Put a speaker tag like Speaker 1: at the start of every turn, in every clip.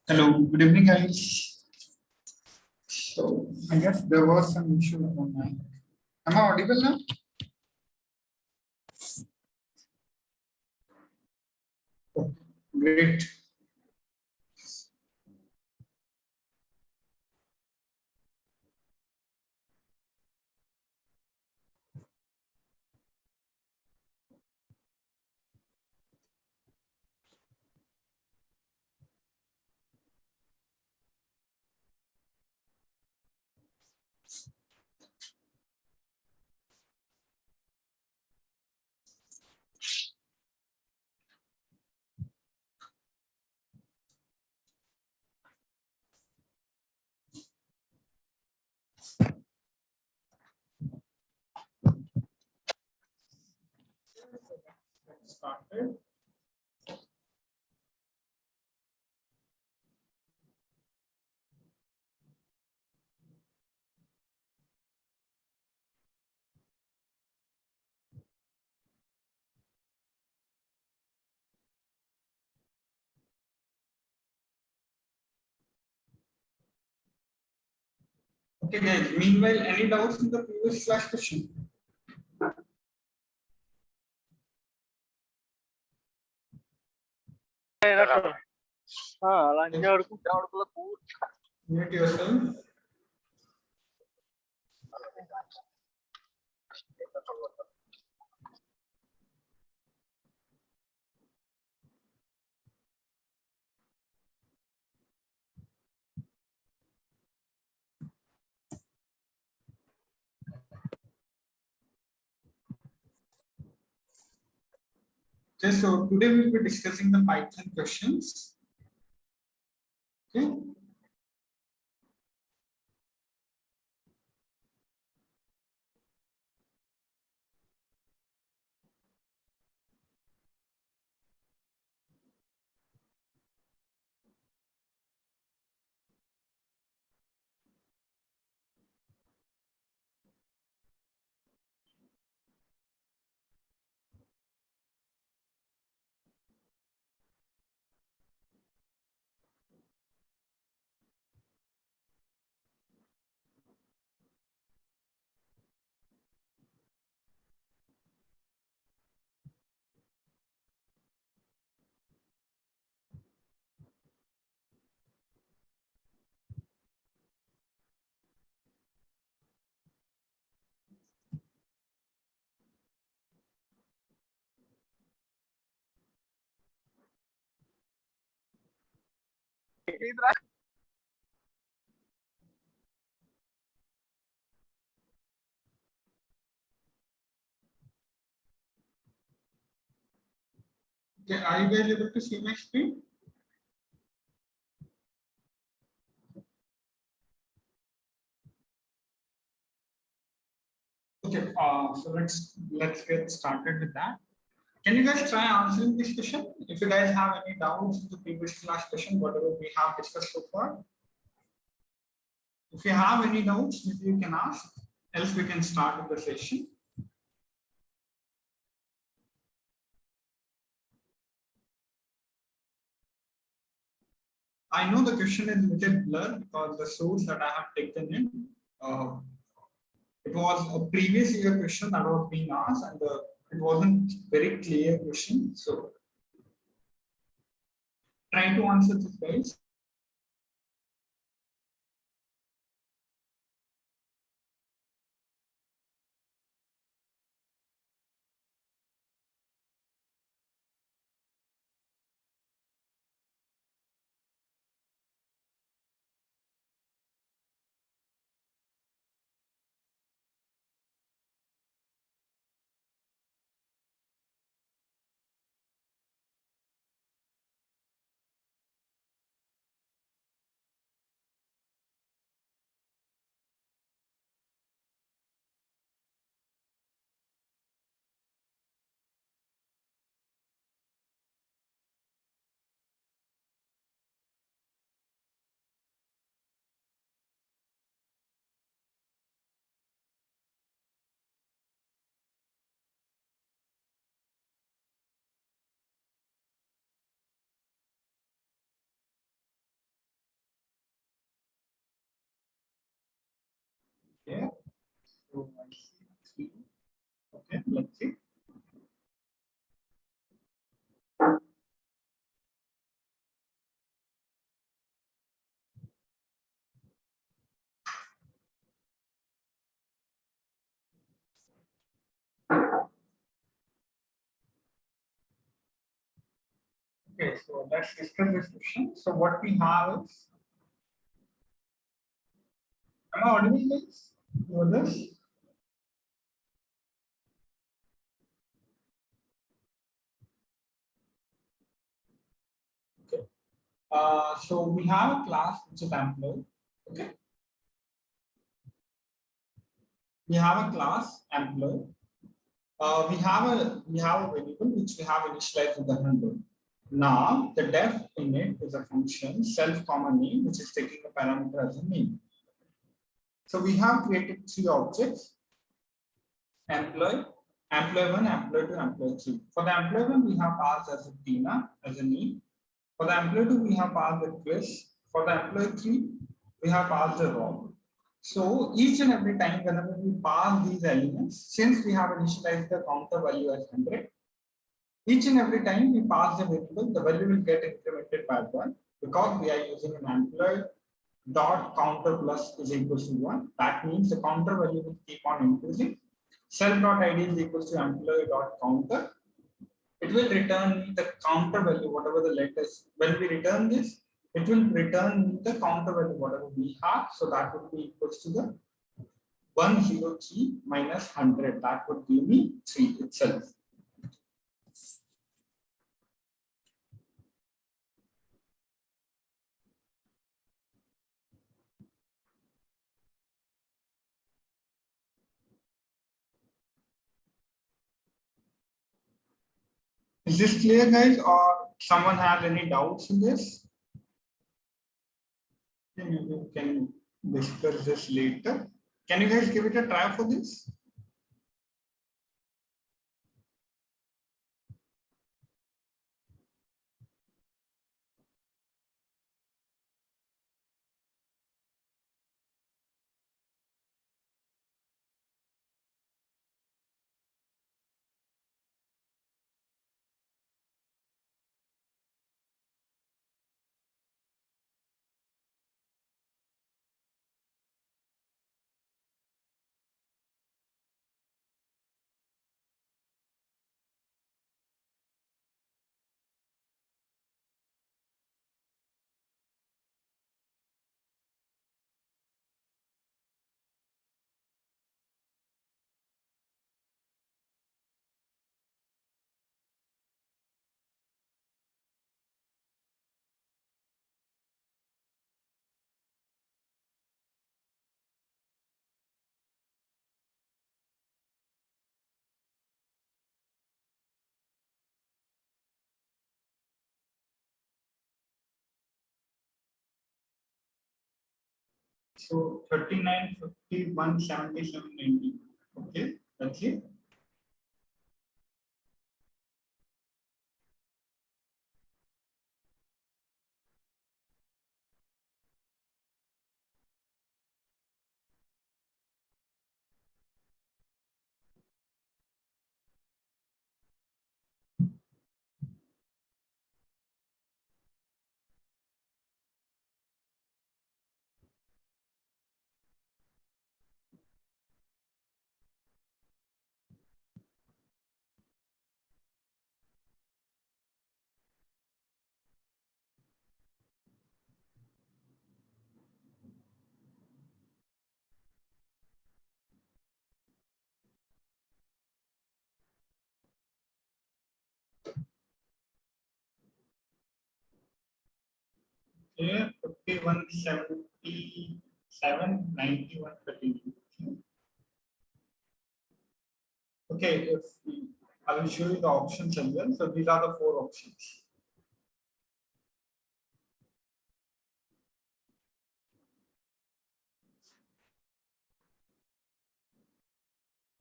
Speaker 1: Hello, good evening, guys. So, I guess there was some issue on my. Am I audible now? Oh, great. Let's start it. Okay, guys. Meanwhile, any doubts in the previous class question? Mute yourself. Okay, so today we'll be discussing the Python questions. Okay. Okay, are you guys able to see my screen? Okay, so let's get started with that. Can you guys try answering this question? If you guys have any doubts in the previous class question, whatever we have discussed so far, if you have any doubts, maybe you can ask. Else, we can start with the session. I know the question is a little blurred because the source that I have taken in, it was a previous year question that was being asked, and it wasn't very clear question. So, try to answer this, guys. So I see three. Okay, let's see. Okay, so let's discuss this question. So what we have is, am I audible guys? For this? Okay. So we have a class which is employee. Okay. We have a class employee. We have a variable which we have initialized with the 100. Now the def in it is a function self comma name which is taking a parameter as a name. So we have created three objects: employee, employee one, employee two, employee three. For the employee one, we have passed as a Tina as a name. For the employee two, we have passed the Chris. For the employee three, we have passed the Rob. So each and every time whenever we pass these elements, since we have initialized the counter value as 100, each and every time we pass the variable, the value will get incremented by 1 because we are using an employee dot counter plus is equals to 1. That means the counter value will keep on increasing. Self dot id is equals to employee dot counter. It will return the counter value, whatever the latest. When we return this, it will return the counter value, whatever we have. So that would be equals to the 103 minus 100. That would give me 3 itself. Is this clear, guys, or someone has any doubts in this? Maybe we can discuss this later. Can you guys give it a try for this? So 39, 51, 77, 90. Okay, that's it. Okay, 51, 77, 91, 32. Okay, if I will show you the options as well. So these are the four options.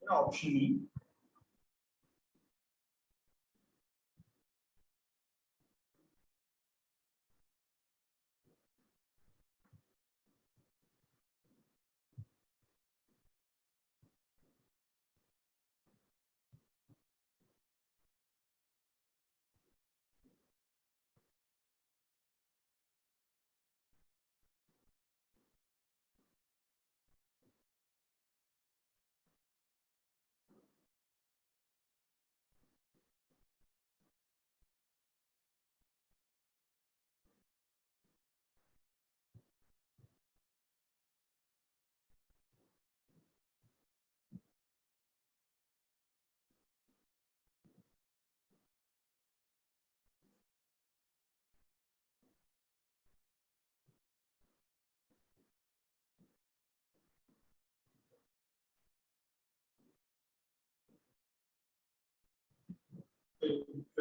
Speaker 1: Option E,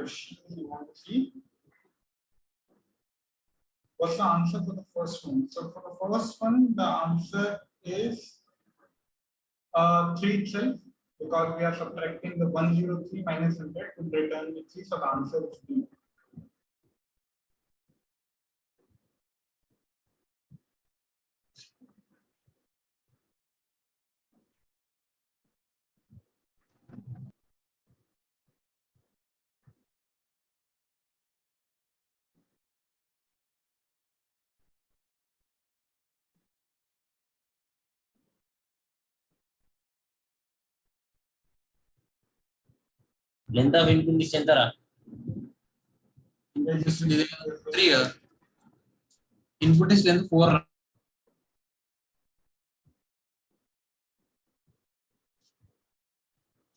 Speaker 1: questions you want to see. What's the answer for the first one? So for the first one, the answer is 3 itself, because we are subtracting the 103 minus 100 to return the 3. So the answer is B.
Speaker 2: Length of input is entera.
Speaker 3: Just 3 input is length 4.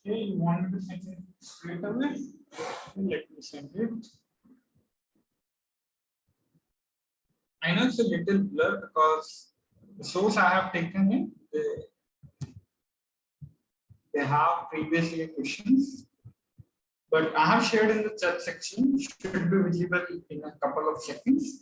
Speaker 1: Okay, you want me to send it straight away? Let me send it. I know it's a little blur because the source I have taken in, they have previous year questions, but I have shared in the chat section, should be visible in a couple of seconds.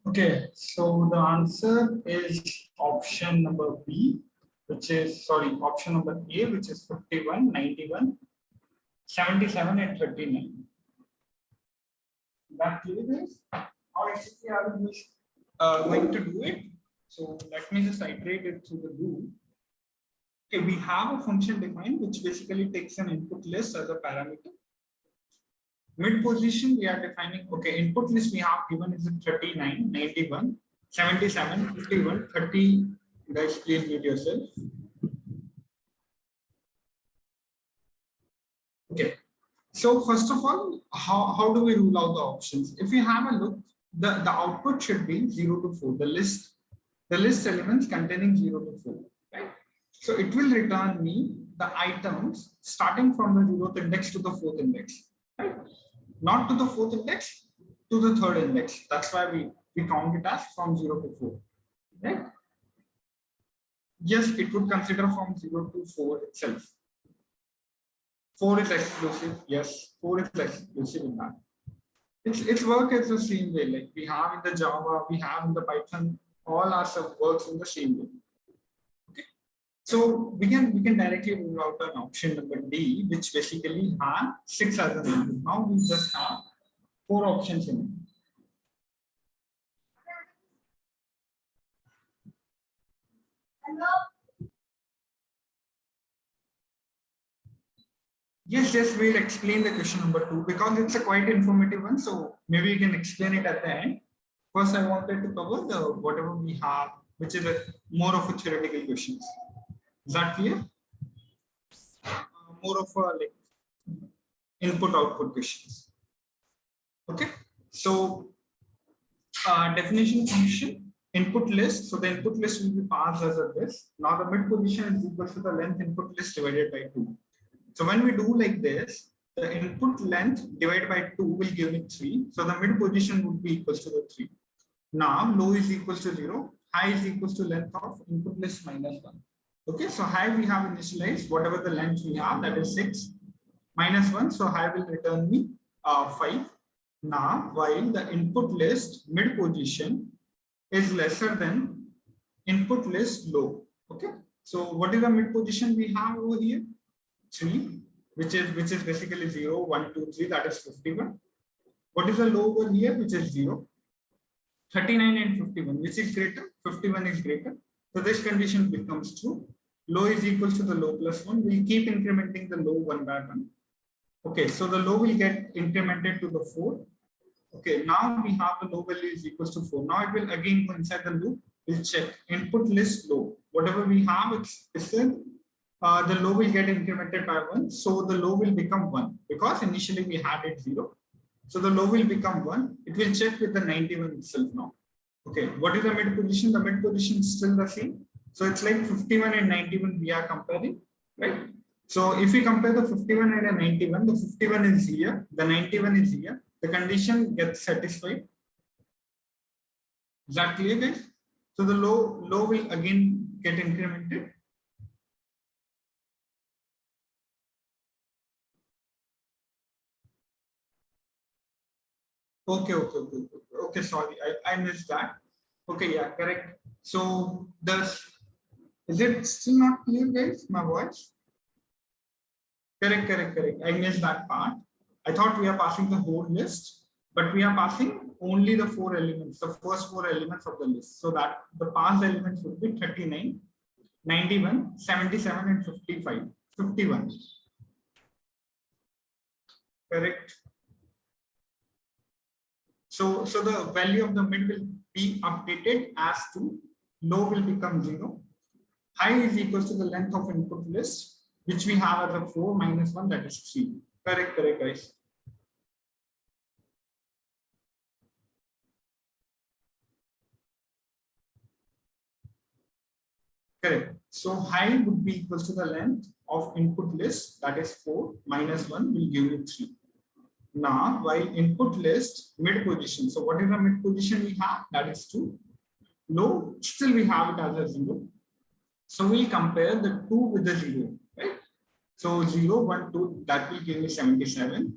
Speaker 1: Okay, so the answer is option number B, which is, sorry, option number A, which is 51, 91, 77, and 39. That clear is how exactly are we going to do it? So let me just iterate it through the do. Okay, we have a function defined which basically takes an input list as a parameter. Mid position, we are defining, okay, input list we have given is 39, 91, 77, 51, 30. Guys, please mute yourself. Okay. So first of all, how do we rule out the options? If we have a look, the output should be 0 to 4, the list elements containing 0 to 4. Right? So it will return me the items starting from the 0th index to the 4th index. Right? Not to the 4th index, to the 3rd index. That's why we count it as from 0 to 4. Right? Yes, it would consider from 0 to 4 itself. 4 is exclusive. Yes, 4 is exclusive in that. It's work as the same way. Like we have in the Java, we have in the Python, all our stuff works in the same way. Okay. So we can directly rule out an option number D, which basically has 6 as an input. Now we just have 4 options in it. Yes, we'll explain the question number 2 because it's a quite informative one. So maybe you can explain it at the end. First, I wanted to cover the whatever we have, which is more of a theoretical questions. Is that clear? More of a like input output questions. Okay. So definition function input list. So the input list will be passed as a this. Now the mid position is equal to the length input list divided by 2. So when we do like this, the input length divided by 2 will give me 3. So the mid position would be equal to the 3. Now low is equal to 0, high is equal to length of input list minus 1. Okay, so high we have initialized whatever the length we have, that is 6 minus 1. So high will return me 5. Now while the input list mid position is lesser than input list low. Okay, so what is the mid position we have over here? 3, which is basically 0, 1, 2, 3, that is 51. What is the low over here, which is 0? 39 and 51, which is greater? 51 is greater. So this condition becomes true. Low is equal to the low plus 1. We'll keep incrementing the low one by one. Okay, so the low will get incremented to the 4. Okay, now we have the low value is equal to 4. Now it will again go inside the loop. We'll check input list low. Whatever we have, it's the low will get incremented by 1. So the low will become 1 because initially we had it 0. So the low will become 1. It will check with the 91 itself now. Okay, what is the mid position? The mid position is still the same. So it's like 51 and 91 we are comparing, right? So if we compare the 51 and a 91, the 51 is here, the 91 is here. The condition gets satisfied. Is that clear, guys? So the low will again get incremented. Okay. Sorry, I missed that. Okay, yeah, correct. So is it still not clear, guys? My voice? Correct. I missed that part. I thought we are passing the whole list, but we are passing only the 4 elements, the first 4 elements of the list. So that the passed elements would be 39, 91, 77, and 55. 51. Correct. So the value of the mid will be updated as to low will become 0. High is equal to the length of input list, which we have as a 4 minus 1, that is 3. Correct, guys. Correct. So high would be equal to the length of input list, that is 4 minus 1 will give you 3. Now, while input list mid position, so what is the mid position we have? That is 2. Low, still we have it as a 0. So we'll compare the 2 with the 0, right? So 0, 1, 2, that will give me 77.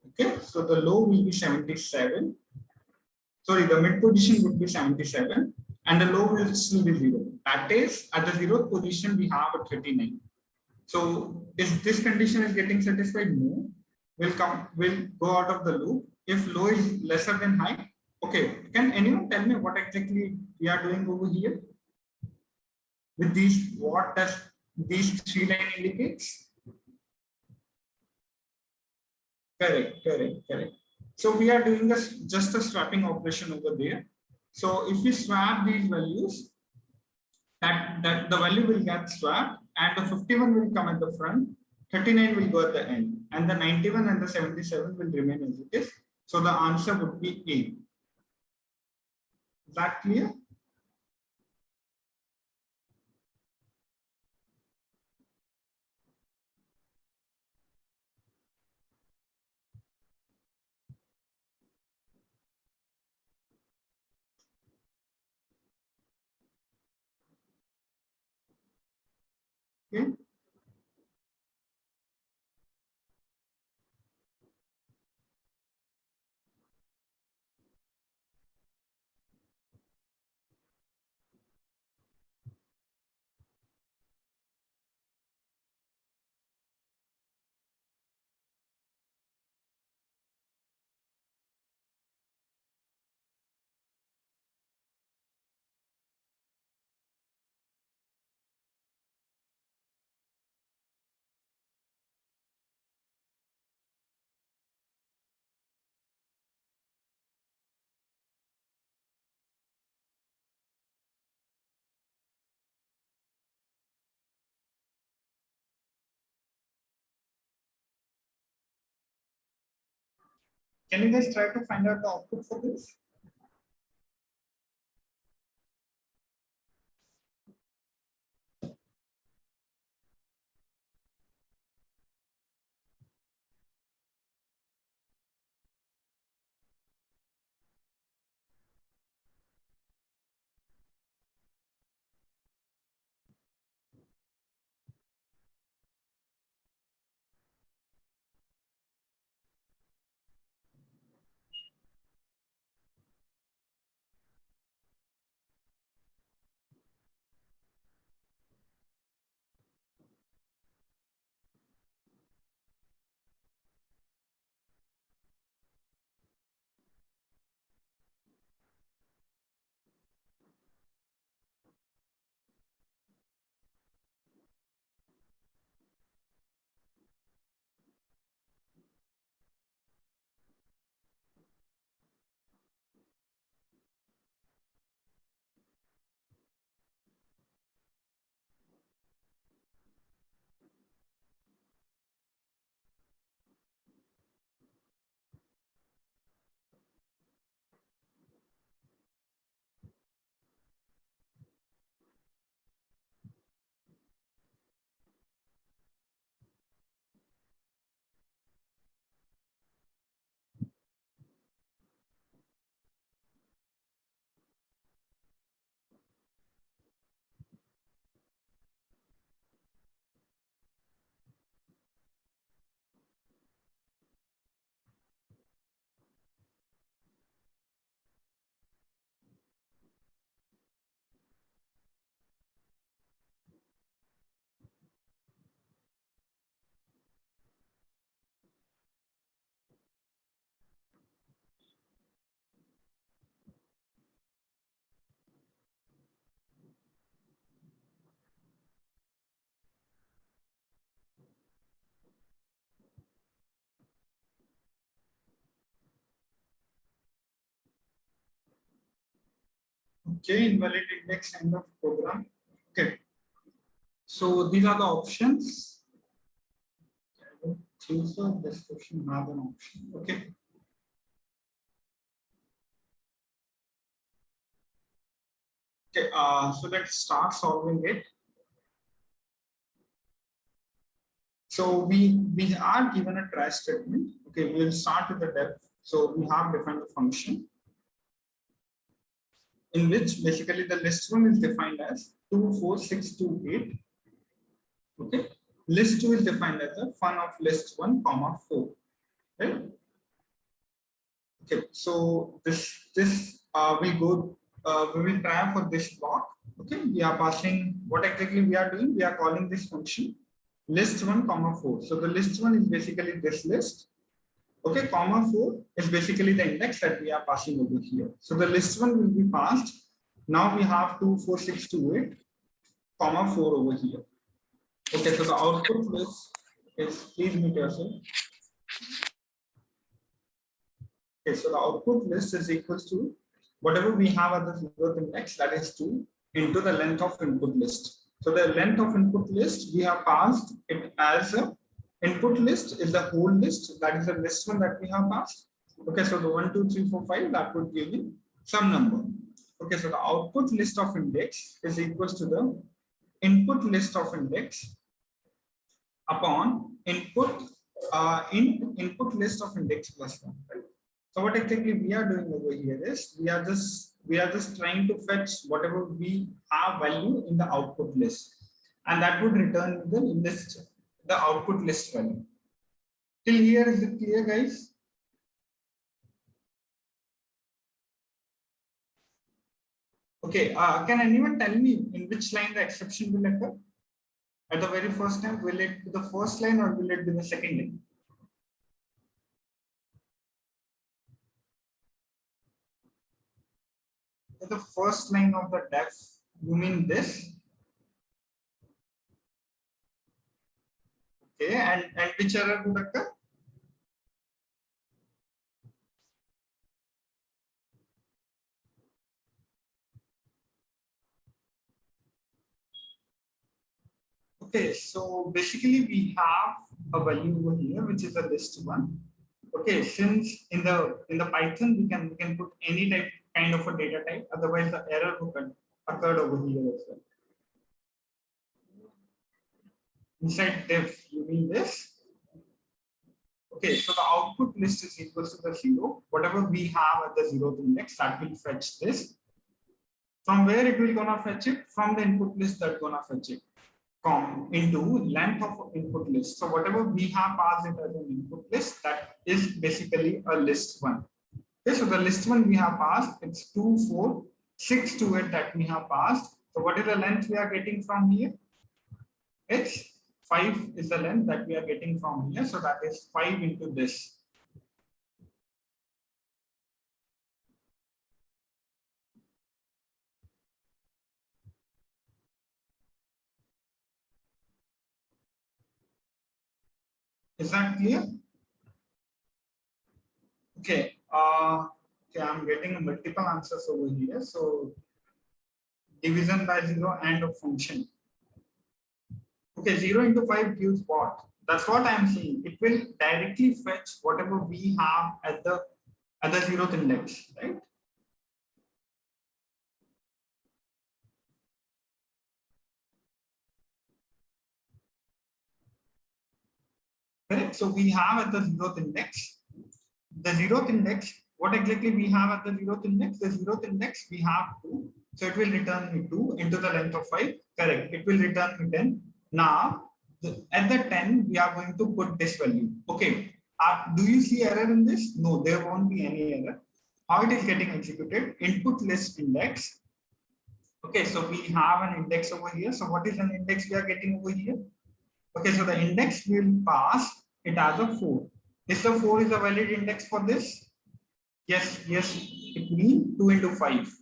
Speaker 1: Okay, so the low will be 77. Sorry, the mid position would be 77 and the low will still be 0. That is, at the 0th position, we have a 39. So if this condition is getting satisfied, no, we'll go out of the loop. If low is lesser than high, okay, can anyone tell me what exactly we are doing over here? With these, what does these 3 lines indicates? Correct. So we are doing just a swapping operation over there. So if we swap these values, that the value will get swapped and the 51 will come at the front, 39 will go at the end, and the 91 and the 77 will remain as it is. So the answer would be A. Is that clear? Okay. Can you guys try to find out the output for this? Okay, invalid index end of program. Okay. So these are the options. I don't think so. This question has an option. Okay. Okay. So let's start solving it. So we are given a try statement. Okay, we'll start with the def. So we have defined the function in which basically the list one is defined as 2, 4, 6, 2, 8. Okay, list 2 is defined as the fun of list 1, comma 4. Right? Okay, so we will try for this block. Okay, we are passing what exactly we are doing. We are calling this function list 1, comma 4. So the list 1 is basically this list. Okay, comma 4 is basically the index that we are passing over here. So the list 1 will be passed. Now we have 2, 4, 6, 2, 8, comma 4 over here. Okay, so the output list is, please mute yourself. Okay, so the output list is equals to whatever we have at the 0th index, that is 2, into the length of input list. So the length of input list, we have passed it as a input list is the whole list, that is the list one that we have passed. Okay, so the 1, 2, 3, 4, 5, that would give me some number. Okay, so the output list of index is equals to the input list of index upon input input list of index plus 1. Right? So what exactly we are doing over here is we are just trying to fetch whatever we have value in the output list, and that would return the output list value. Till here, is it clear, guys? Okay, can anyone tell me in which line the exception will occur? At the very first time, will it be the first line or will it be the second line? The first line of the def, you mean this? Okay, and which error would occur? Okay, so basically we have a value over here, which is a list one. Okay, since in the Python we can put any kind of a data type, otherwise the error would occur over here as well. Inside def, you mean this? Okay, so the output list is equals to the 0. Whatever we have at the 0th index, that will fetch this. From where it will gonna fetch it? From the input list that gonna fetch it. Into length of input list. So whatever we have passed it as an input list, that is basically a list one. Okay, so the list one we have passed, it's 2, 4, 6 to it that we have passed. So what is the length we are getting from here? It's 5 is the length that we are getting from here. So that is 5 into this. Is that clear? Okay. Okay, I'm getting multiple answers over here. So division by 0 and a function. Okay, 0 into 5 gives what? That's what I'm saying. It will directly fetch whatever we have at the 0th index, right? Correct. So we have at the 0th index. The 0th index, what exactly we have at the 0th index? The 0th index we have 2. So it will return me 2 into the length of 5. Correct. It will return me 10. Now, at the 10, we are going to put this value. Okay. Do you see error in this? No, there won't be any error. How it is getting executed? Input list index. Okay, so we have an index over here. So what is an index we are getting over here? Okay, so the index will pass it as a 4. Is the 4 is a valid index for this? Yes, yes, it means 2 into 5.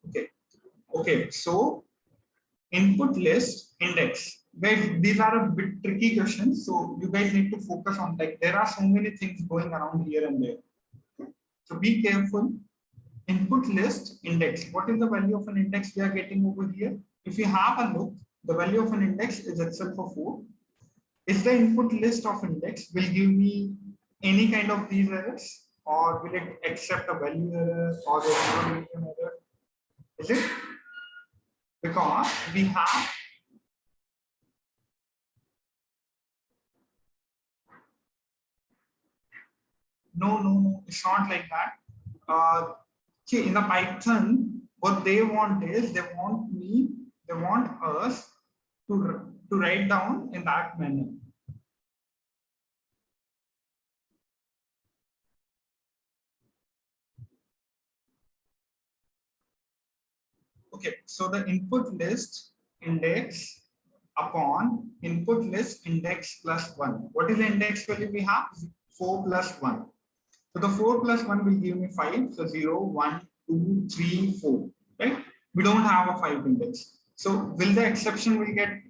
Speaker 1: Okay, okay, so input list index. guys, these are a bit tricky questions, so you guys need to focus on, like, there are so many things going around here and there. So be careful. Input list index. What is the value of an index we are getting over here? If you have a look, the value of an index is itself a 4. Is the input list of index will give me any kind of these errors, or will it accept a value error or a zero median error? Is it? Because we have no, it's not like that. See, in the Python, what they want is they want us to write down in that manner. Okay, so the input list index upon input list index plus 1. What is the index value we have? 4 plus 1. So the 4 plus 1 will give me 5. So 0, 1, 2, 3, 4. Right? We don't have a 5 index. So will the exception will get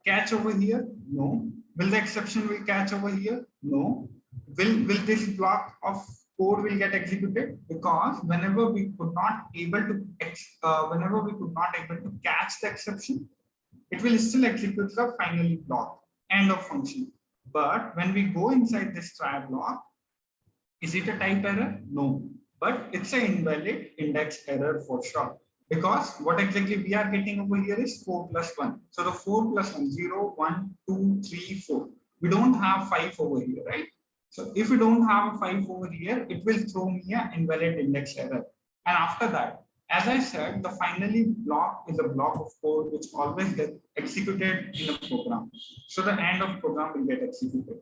Speaker 1: catch over here? No. Will the exception will catch over here? No. Will this block of code will get executed? Because whenever we could not able to catch the exception, it will still execute the finally block end of function. But when we go inside this try block, is it a type error? No, but it's an invalid index error for sure. Because what exactly we are getting over here is 4 plus 1. So the 4 plus 1, 0, 1, 2, 3, 4. We don't have 5 over here, right? So if we don't have a 5 over here, it will throw me an invalid index error. And after that, as I said, the finally block is a block of code which always gets executed in a program. So the end of program will get executed.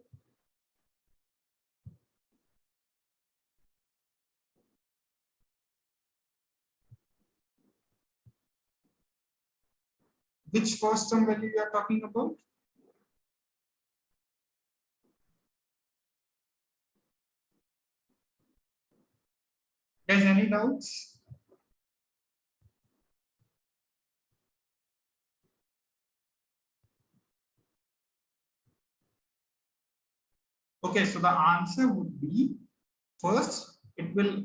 Speaker 1: Which first term value we are talking about? Guys, any doubts? Okay, so the answer would be first it will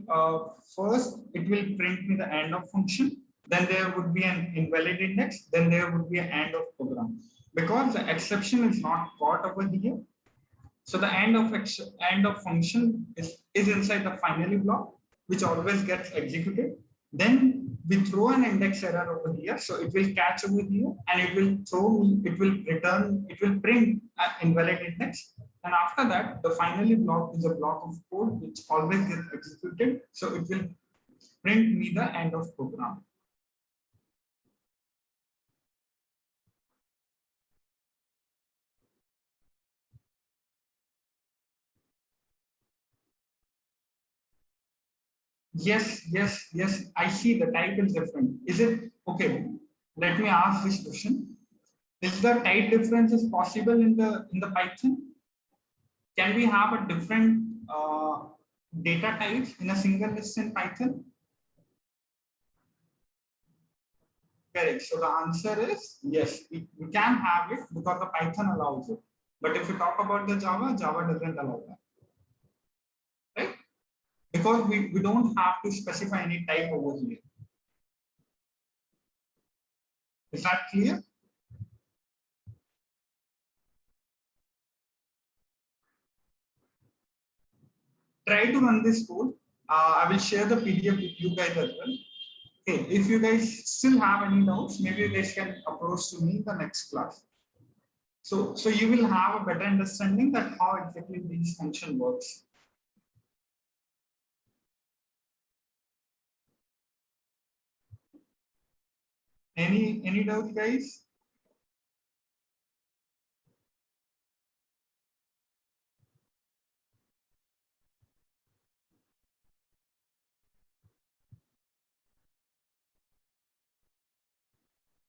Speaker 1: print me the end of function, then there would be an invalid index, then there would be an end of program. Because the exception is not caught over here, so the end of function is inside the finally block, which always gets executed. Then we throw an index error over here, so it will catch over here and it will print an invalid index. And after that, the finally block is a block of code which always gets executed, so it will print me the end of program. Yes. I see the type is different. Is it okay? Let me ask this question. Is the type difference is possible in the Python? Can we have a different data types in a single list in Python? Correct. So the answer is yes, we can have it because the Python allows it. But if we talk about the Java doesn't allow that. Right? Because we don't have to specify any type over here. Is that clear? Try to run this code. I will share the PDF with you guys as well. Okay, if you guys still have any doubts, maybe you guys can approach to me in the next class. So you will have a better understanding that how exactly this function works. Any doubt, guys?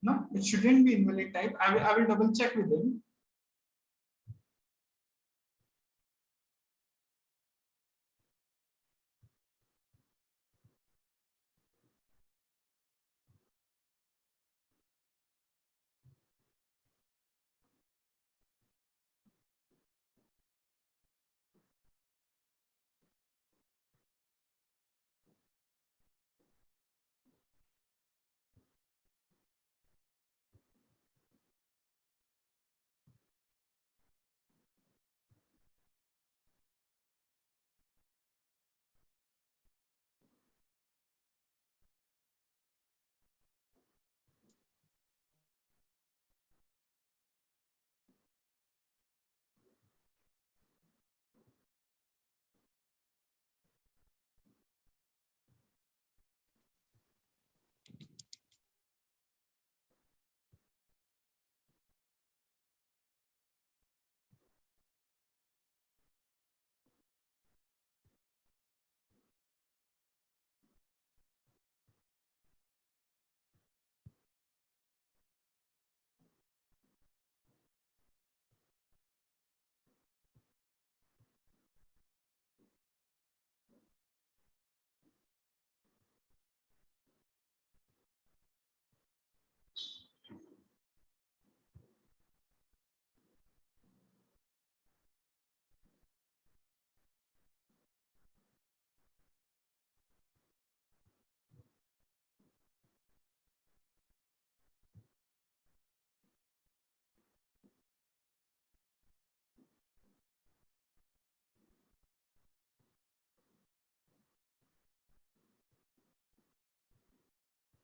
Speaker 1: No, it shouldn't be invalid type. I will double check with him.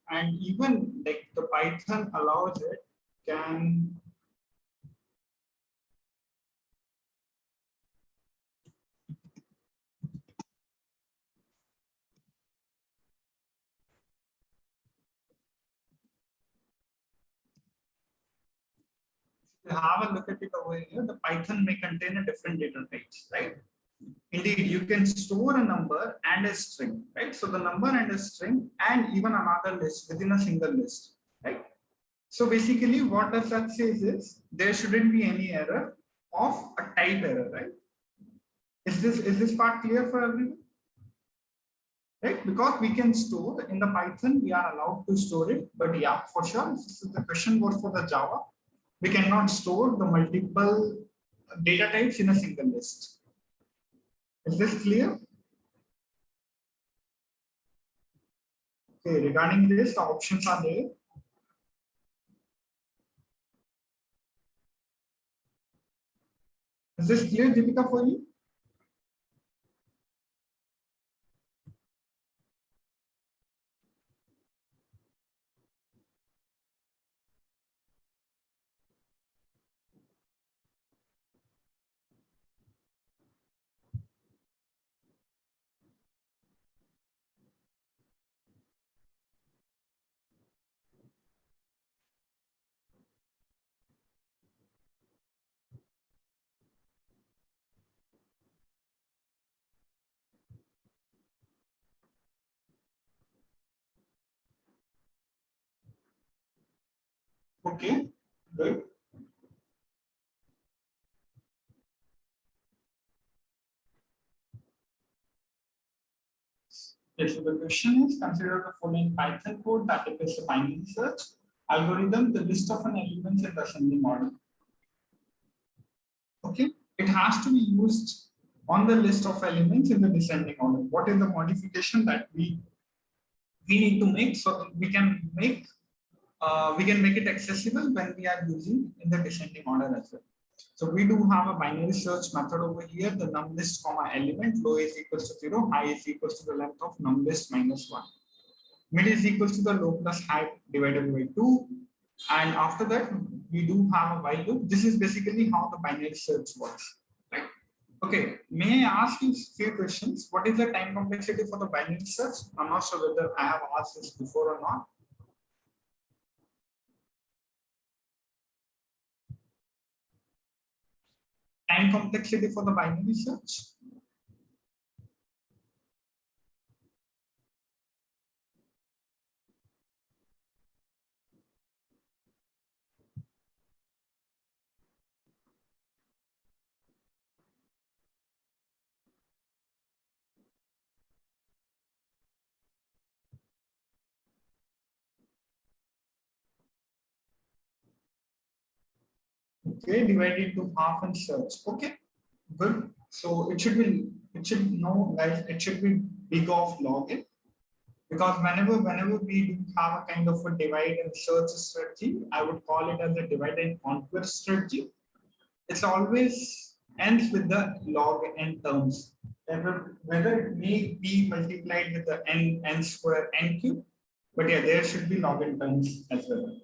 Speaker 1: and even like the Python allows it, can you have a look at it over here, the Python may contain a different data types, right? Indeed, you can store a number and a string, right? So the number and a string and even another list within a single list, right? So basically what does that say is there shouldn't be any error of a type error, right? Is this part clear for everyone? Right? Because we can store in the Python, we are allowed to store it, but yeah, for sure, if the question was for the Java, we cannot store the multiple data types in a single list. Is this clear? Okay, regarding this, the options are there. Is this clear, Deepika, for you? Okay, good. Yes, so the question is consider the following Python code that depicts a binary search algorithm, the list of an elements in the ascending order. Okay, it has to be used on the list of elements in the descending order. What is the modification that we need to make so that we can make it accessible when we are using in the descending order as well. So we do have a binary search method over here, the numList comma element, low is equals to 0, high is equals to the length of numList minus 1. Mid is equals to the low plus high divided by 2. And after that, we do have a while loop. This is basically how the binary search works. Right? Okay, may I ask you a few questions? What is the time complexity for the binary search? I'm not sure whether I have asked this before or not. Time complexity for the binary search? Okay, divided into half and search. Okay, good. So it should know like it should be big of log n, because whenever we do have a kind of a divide and search strategy, I would call it as a divide and conquer strategy. It's always ends with the log n terms. Whether it may be multiplied with the n square n cube, but yeah, there should be log n terms as well.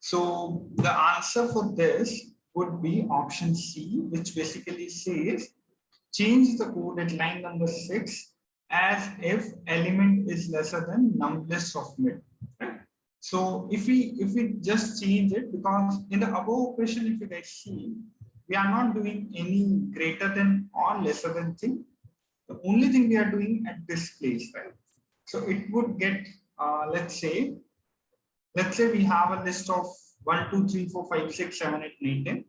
Speaker 1: So the answer for this would be option C, which basically says change the code at line number 6 as if element is lesser than numList of mid. Right? So if we just change it, because in the above operation, if you guys see, we are not doing any greater than or lesser than thing. The only thing we are doing at this place, right? So it would get, let's say we have a list of 1, 2, 3, 4, 5, 6, 7, 8, 9, 10.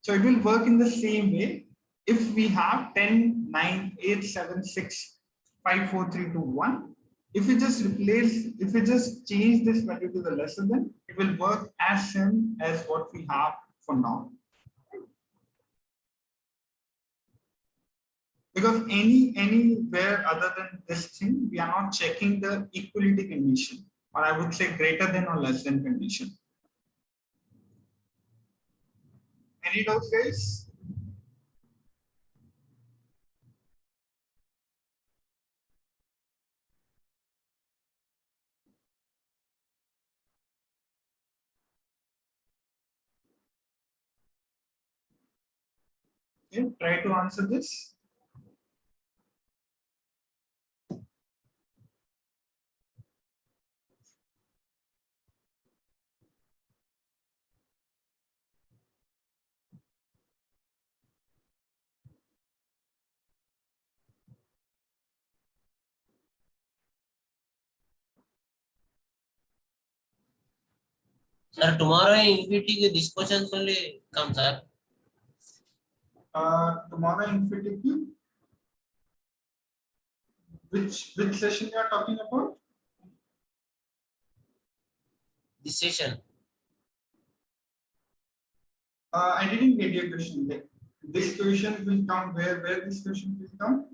Speaker 1: So it will work in the same way. If we have 10, 9, 8, 7, 6, 5, 4, 3, 2, 1. If we just change this value to the lesser than, it will work as same as what we have for now. Because anywhere other than this thing, we are not checking the equality condition, or I would say greater than or less than condition. Any doubts, guys? Okay, try to answer this.
Speaker 2: Sir, tomorrow in Infinity these questions only come, sir.
Speaker 1: Tomorrow in FTQ, which session you are talking about?
Speaker 2: This session.
Speaker 1: I didn't get your question. Like, this question will come where this question will come?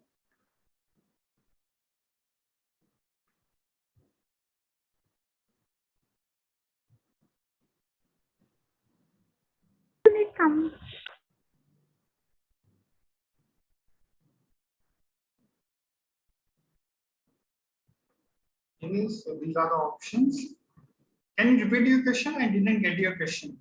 Speaker 1: Anyways, so these are the options. Can you repeat your question? I didn't get your question.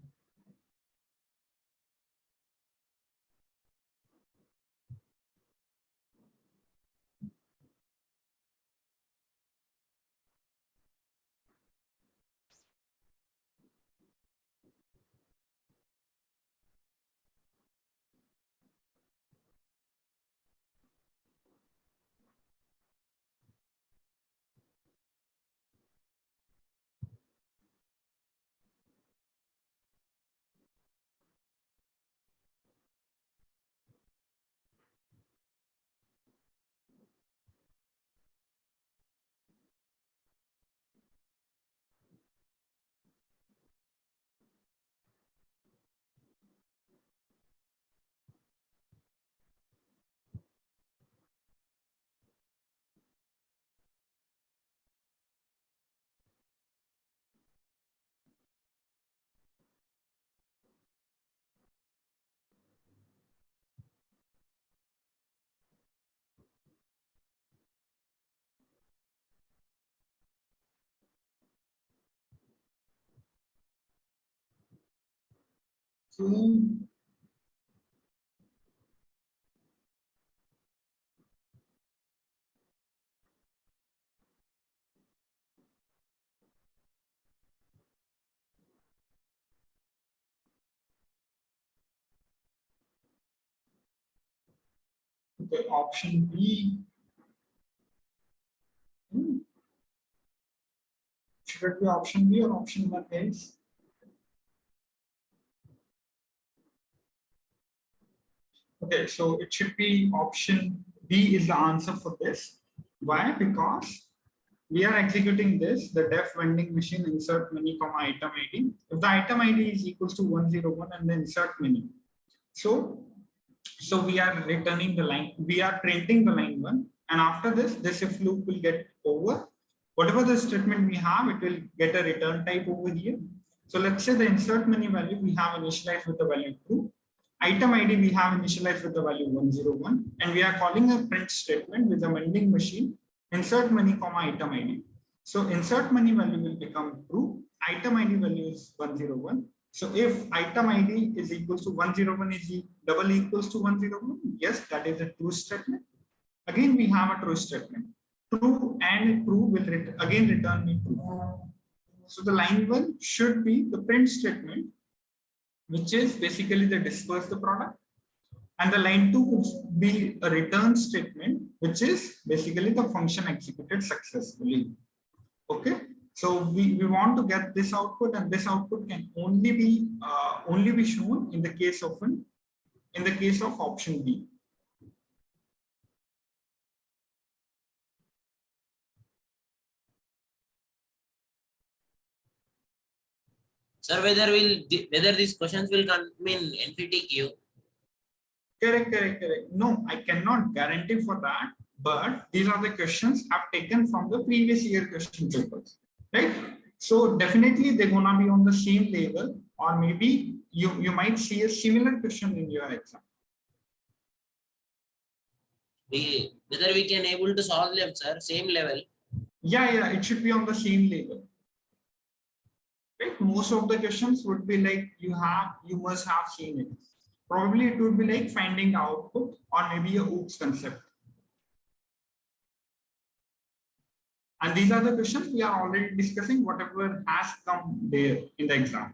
Speaker 1: So, okay, option B. Should it be option B or option 1 else? Okay, so it should be option B is the answer for this. Why? Because we are executing this, the def vending machine insert money comma item ID. If the item ID is equals to 101 and the insert money. So we are returning the line, we are printing the line 1, and after this if loop will get over. Whatever the statement we have, it will get a return type over here. So let's say the insert money value we have initialized with the value 2. Item ID we have initialized with the value 101, and we are calling a print statement with the vending machine insert money comma item ID. So insert money value will become true, item ID value is 101. So if item ID is equals to 101 is double equals to 101, yes, that is a true statement. Again, we have a true statement. True and true will again return me true. So the line 1 should be the print statement, which is basically the disperse the product, and the line 2 would be a return statement, which is basically the function executed successfully. Okay, so we want to get this output, and this output can only be shown in the case of option B.
Speaker 2: Sir, whether these questions will come in NPTQ.
Speaker 1: Correct. No, I cannot guarantee for that, but these are the questions I've taken from the previous year question papers, right? So definitely they're gonna be on the same level, or maybe you might see a similar question in your exam.
Speaker 2: Whether we can able to solve them, sir, same level.
Speaker 1: Yeah, it should be on the same level. Right? Most of the questions would be like you must have seen it. Probably it would be like finding output or maybe a OOPS concept. And these are the questions we are already discussing, whatever has come there in the exam.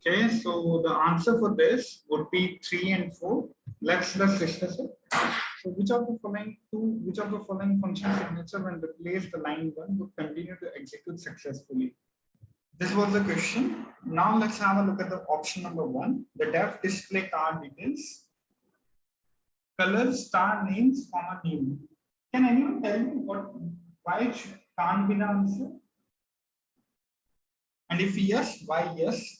Speaker 1: Okay, so the answer for this would be 3 and 4. Let's discuss it. So which of the following function signature when replaced the line 1 would continue to execute successfully? This was the question. Now let's have a look at the option number 1. The def display card details. Color star names, comma name. Can anyone tell me why it can't be the answer? And if yes, why yes?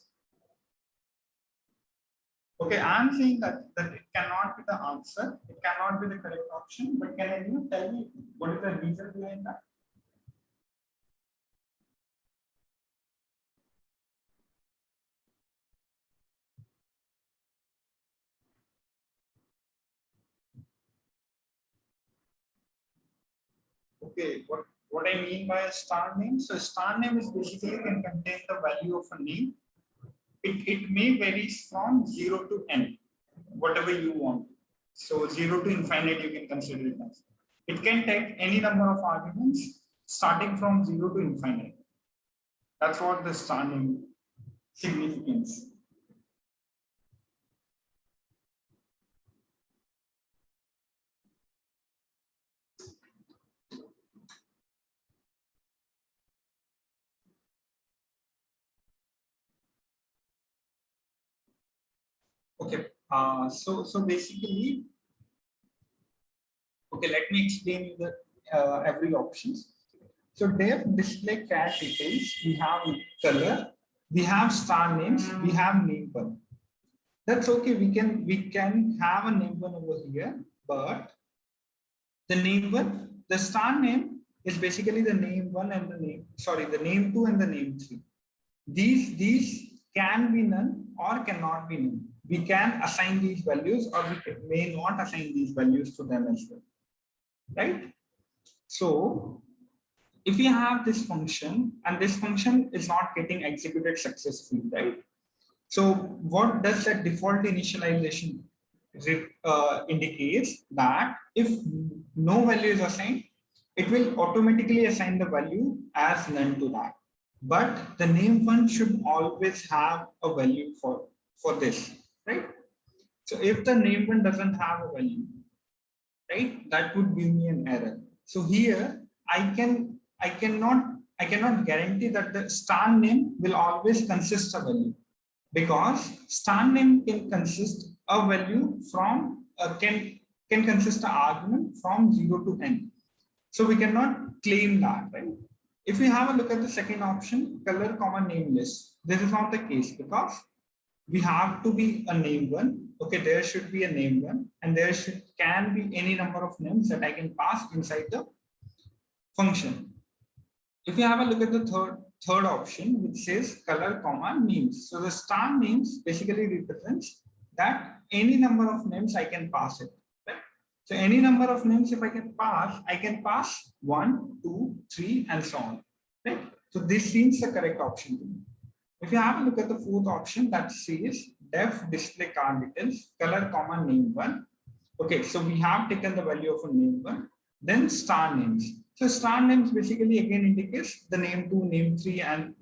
Speaker 1: Okay, I'm saying that it cannot be the answer. It cannot be the correct option. But can anyone tell me what is the reason behind that? Okay, what I mean by a star name? So star name is basically can contain the value of a name. It may vary from 0 to n, whatever you want. So 0 to infinite, you can consider it as. It can take any number of arguments starting from 0 to infinite. That's what the star name significance. Okay, so basically, okay, let me explain you the every options. So there display cat details, we have color, we have star names, we have name one. That's okay, we can have a name one over here, but the name one, the star name is basically the name one and the name two and the name three. These can be none or cannot be none. We can assign these values or we may not assign these values to them as well, right? So if we have this function and this function is not getting executed successfully, right? So what does that default initialization indicates that if no value is assigned, it will automatically assign the value as none to that. But the name one should always have a value for this, right? So if the name one doesn't have a value, right, that would give me an error. So here I cannot guarantee that the star name will always consist of value, because star name can consist a value from can consist an argument from 0 to n. So we cannot claim that, right? If we have a look at the second option, color comma name list, this is not the case, because we have to be a name one. Okay, there should be a name one, and there can be any number of names that I can pass inside the function. If you have a look at the third option, which says color comma names, so the star names basically represents that any number of names I can pass it. Right? So any number of names if I can pass 1, 2, 3, and so on. Right? So this seems the correct option to me. If you have a look at the fourth option, that says def display card details color comma name one. Okay, so we have taken the value of a name one, then star names. So star names basically again indicates the name 2, name 3, and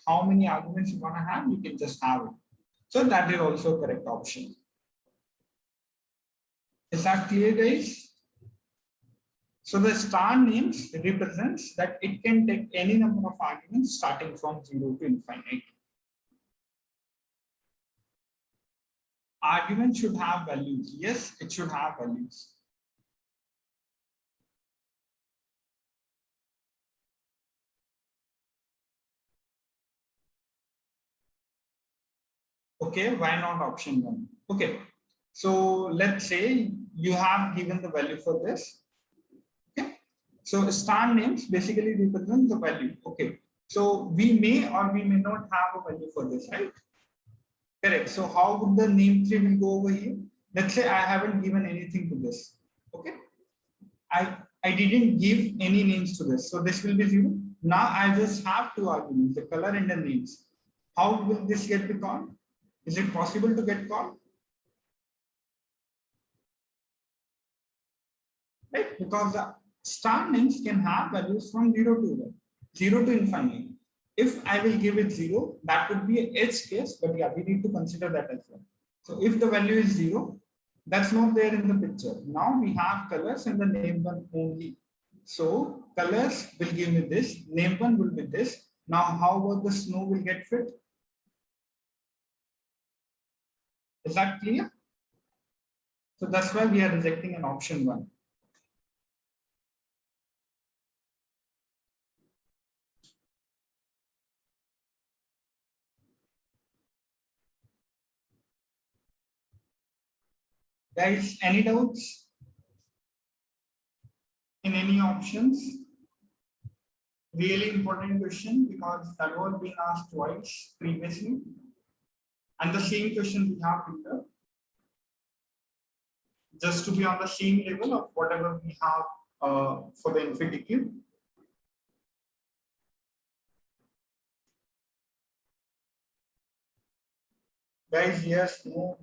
Speaker 1: how many arguments you want to have, you can just have it. So that is also a correct option. Is that clear, guys? So the star names represents that it can take any number of arguments starting from 0 to infinite. Argument should have values. Yes, it should have values. Okay, why not option 1? Okay, so let's say you have given the value for this. Okay, so star names basically represent the value. Okay, so we may or we may not have a value for this, right? Correct. So how would the name 3 will go over here? Let's say I haven't given anything to this. Okay, I didn't give any names to this, so this will be 0. Now I just have 2 arguments, the color and the names. How will this get be called? Is it possible to get called? Right, because the star names can have values from 0 to 0 to infinite. If I will give it 0, that would be an edge case, but yeah, we need to consider that as well. So if the value is 0, that's not there in the picture. Now we have colors and the name one only. So colors will give me this, name one will be this. Now how about the snow will get fit? Is that clear? So that's why we are rejecting an option 1. Guys, any doubts in any options? Really important question, because that was being asked twice previously. And the same question we have here, just to be on the same level of whatever we have for the infinity cube. Guys, yes, no.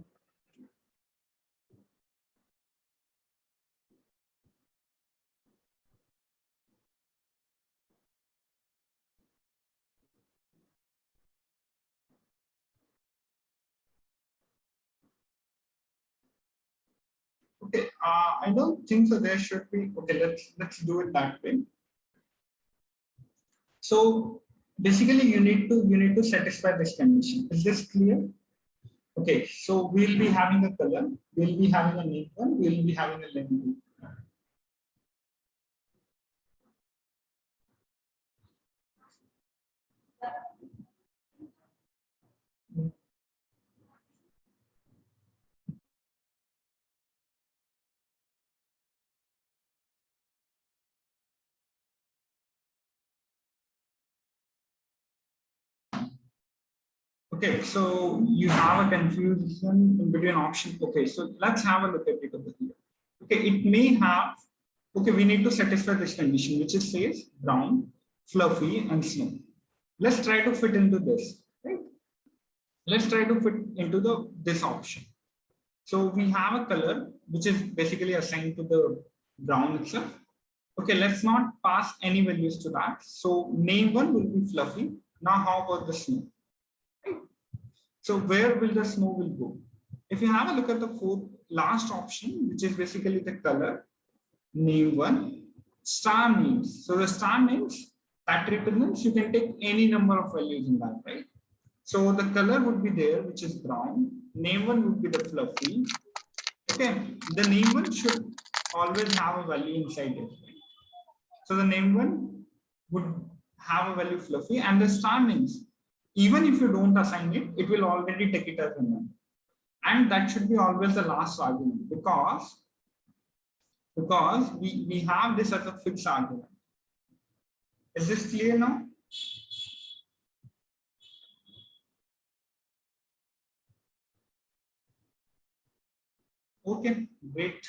Speaker 1: Okay, I don't think so. There should be. Okay, let's do it that way. So basically, you need to satisfy this condition. Is this clear? Okay, so we'll be having a color, we'll be having a name one, we'll be having a length 2. Okay, so you have a confusion in between options. Okay, so let's have a look at it over here. Okay, it may have, okay, we need to satisfy this condition, which is says brown, fluffy, and snow. Let's try to fit into this, right? Let's try to fit into this option. So we have a color which is basically assigned to the brown itself. Okay, let's not pass any values to that. So name one will be fluffy. Now how about the snow? Right? So where will the snow will go? If you have a look at the fourth last option, which is basically the color, name one, star names. So the star names that represents you can take any number of values in that, right? So the color would be there, which is brown. Name one would be the fluffy. Okay, the name one should always have a value inside it. So the name one would have a value fluffy, and the star names, even if you don't assign it, it will already take it as a none. And that should be always the last argument because we have this as a fixed argument. Is this clear now? Okay, great.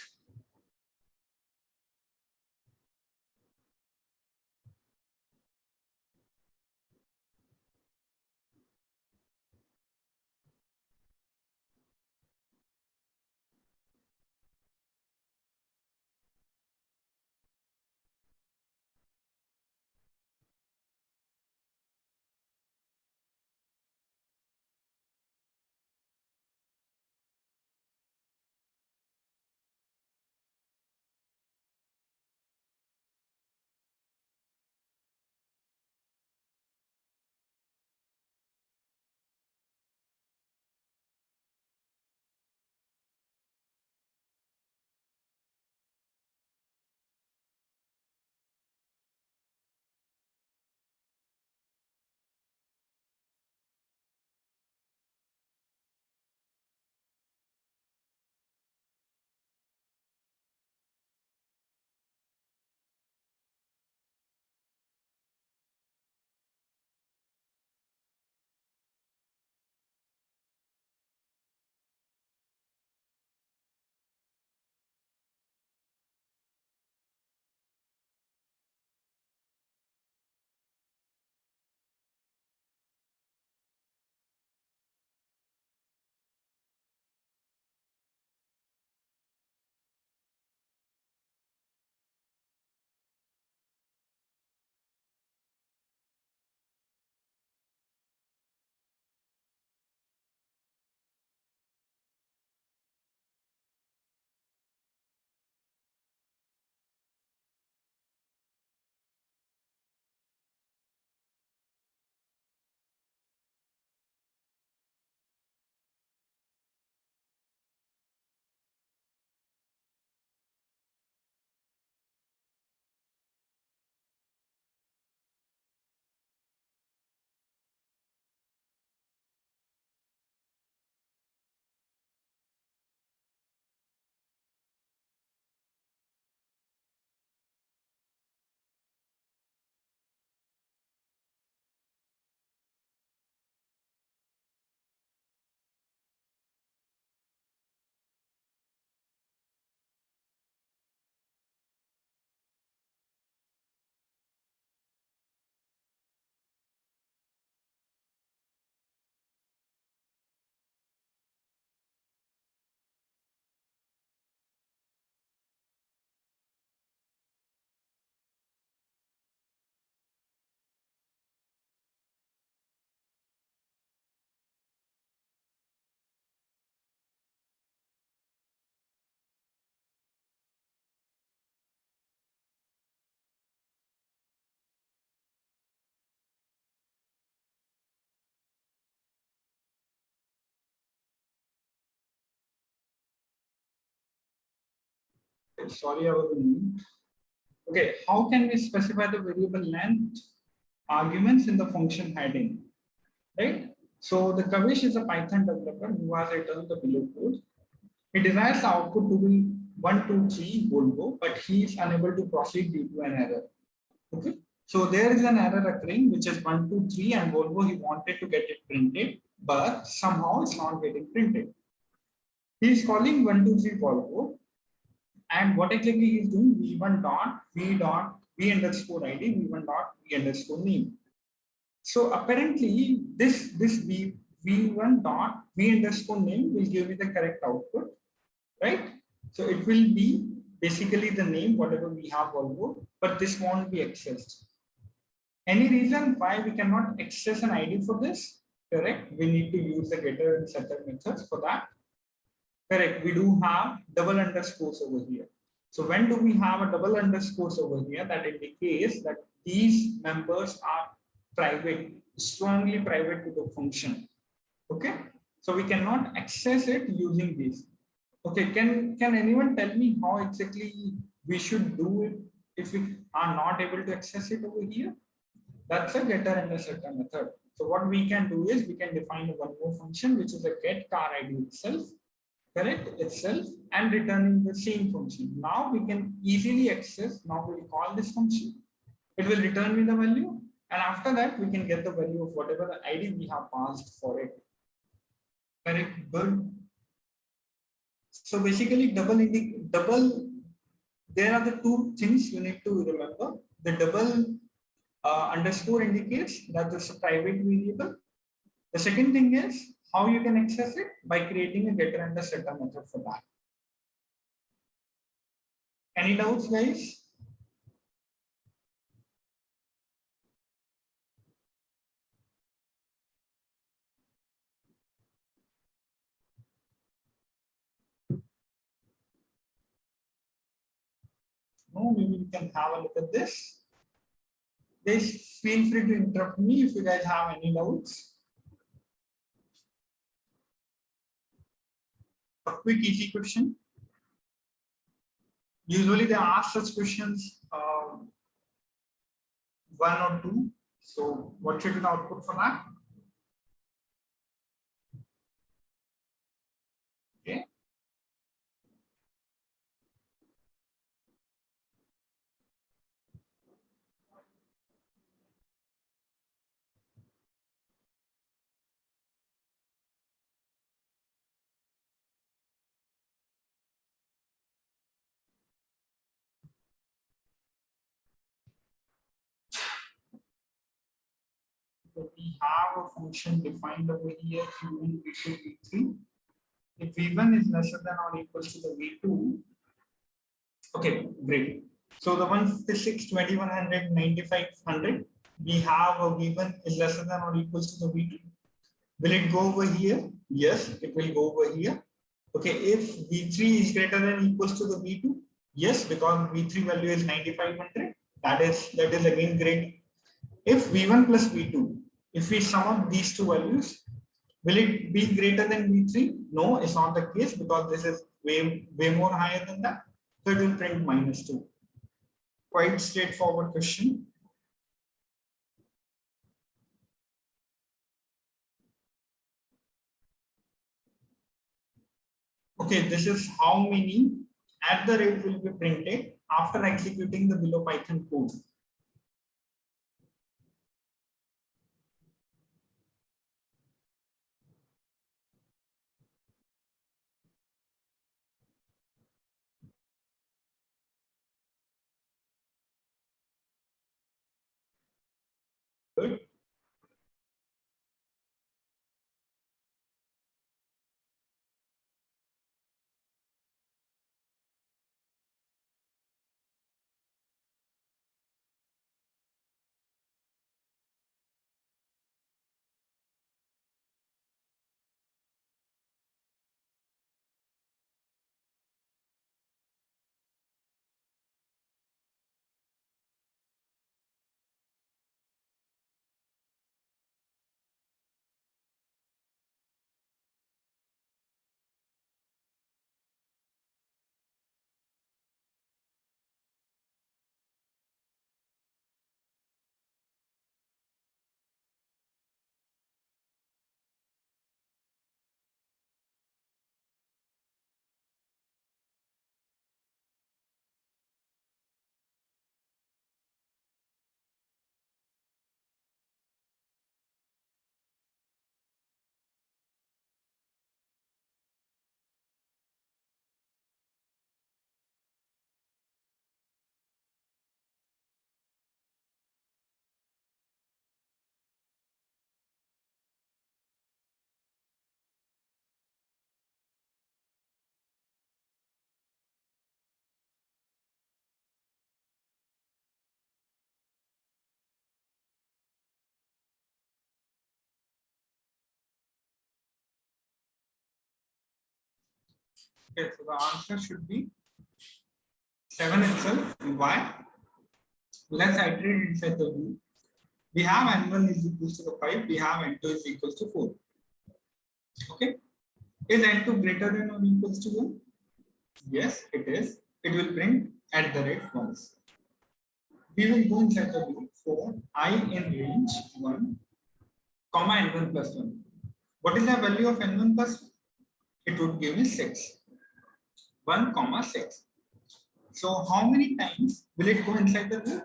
Speaker 1: Sorry, I was on mute. Okay, how can we specify the variable length arguments in the function heading? Right? So the Kavish is a Python developer who has written the below code. He desires the output to be 123 Volvo, but he is unable to proceed due to an error. Okay. So there is an error occurring, which is 123 and Volvo. He wanted to get it printed, but somehow it's not getting printed. He is calling 123 Volvo. And what exactly he is doing? V1 dot v underscore id, v1 dot v underscore name. So apparently this v1 dot v underscore name will give me the correct output. right? So it will be basically the name, whatever we have Volvo, but this won't be accessed. Any reason why we cannot access an ID for this? Correct. We need to use the getter and setter methods for that. Correct. We do have double underscores over here. So when do we have a double underscores over here? That indicates that these members are private, strongly private to the function. Okay. So we cannot access it using this. Okay. Can anyone tell me how exactly we should do it if we are not able to access it over here? That's a getter and a setter method. So what we can do is we can define one more function, which is a get car ID itself, correct, itself, and returning the same function. Now we can easily access, now we will call this function. It will return me the value. And after that, we can get the value of whatever the ID we have passed for it. Correct, good. So basically there are the two things you need to remember. The double underscore indicates that it's a private variable. The second thing is how you can access it by creating a getter and a setter method for that. Any doubts, guys? No, maybe we can have a look at this. Guys, feel free to interrupt me if you guys have any doubts. A quick, easy question. Usually they ask such questions, one or two. So what should be the output for that? Okay. So we have a function defined over here, Q1, V2, V3. If V1 is lesser than or equals to the V2, okay, great. So the 156, 2100, 9500, we have a V1 is lesser than or equals to the V2. Will it go over here? Yes, it will go over here. Okay, if V3 is greater than or equals to the V2, yes, because V3 value is 9500, that is again great. If V1 plus V2, if we sum up these two values, will it be greater than V3? No, it's not the case because this is way more higher than that. So it will print -2. Quite straightforward question. Okay, this is how many at the rate will be printed after executing the below Python code. Good. Okay, so the answer should be 7 itself. Why? Let's iterate inside the loop. We have n1 is equals to the 5, we have n2 is equals to 4. Okay. Is n2 greater than or equals to 1? Yes, it is. It will print at the rate once. We will go inside the loop for I in range 1, comma n1 plus 1. What is the value of n1 plus 1? It would give me 6. 1, comma 6. So how many times will it go inside the loop?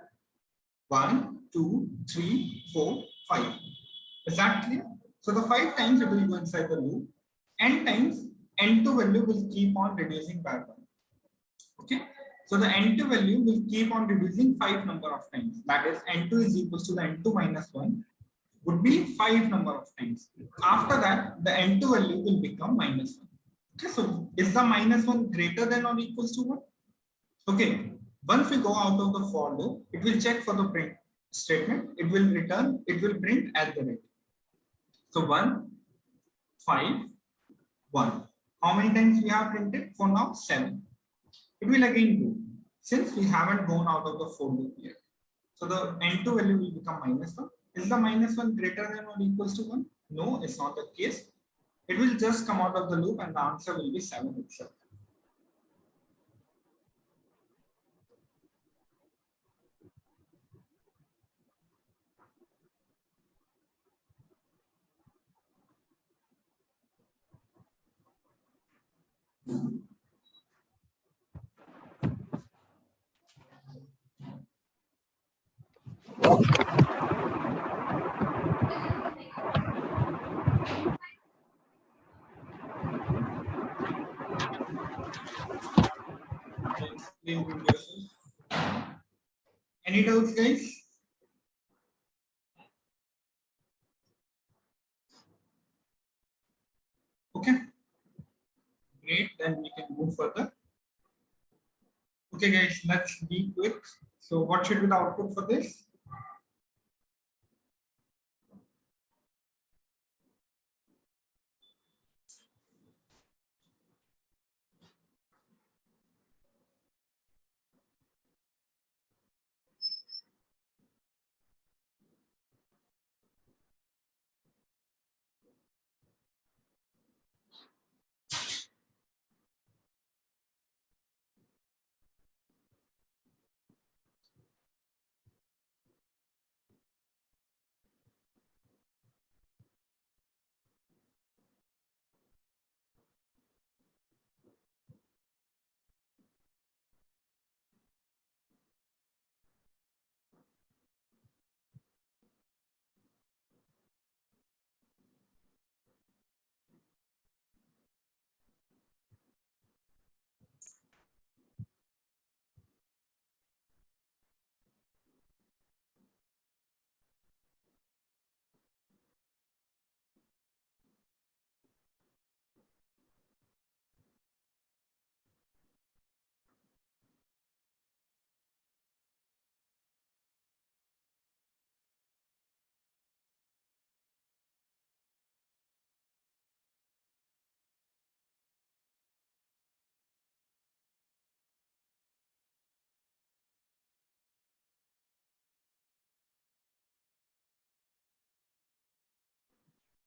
Speaker 1: 1, 2, 3, 4, 5. Is that clear? So the 5 times it will go inside the loop. N times n2 value will keep on reducing by 1. Okay. So the n2 value will keep on reducing 5 number of times. That is n2 is equals to the n2 minus 1 would be 5 number of times. After that, the n2 value will become minus 1. Okay. So is the minus 1 greater than or equals to 1? Okay. Once we go out of the for loop, it will check for the print statement. It will return, it will print at the rate. So 1, 5, 1. How many times we have printed? For now, 7. It will again do, since we haven't gone out of the for loop yet. So the n2 value will become minus 1. Is the minus 1 greater than or equals to 1? No, it's not the case. It will just come out of the loop and the answer will be 7 itself. Any doubts, guys? Okay. Great, then we can move further. Okay, guys, let's be quick. So what should be the output for this?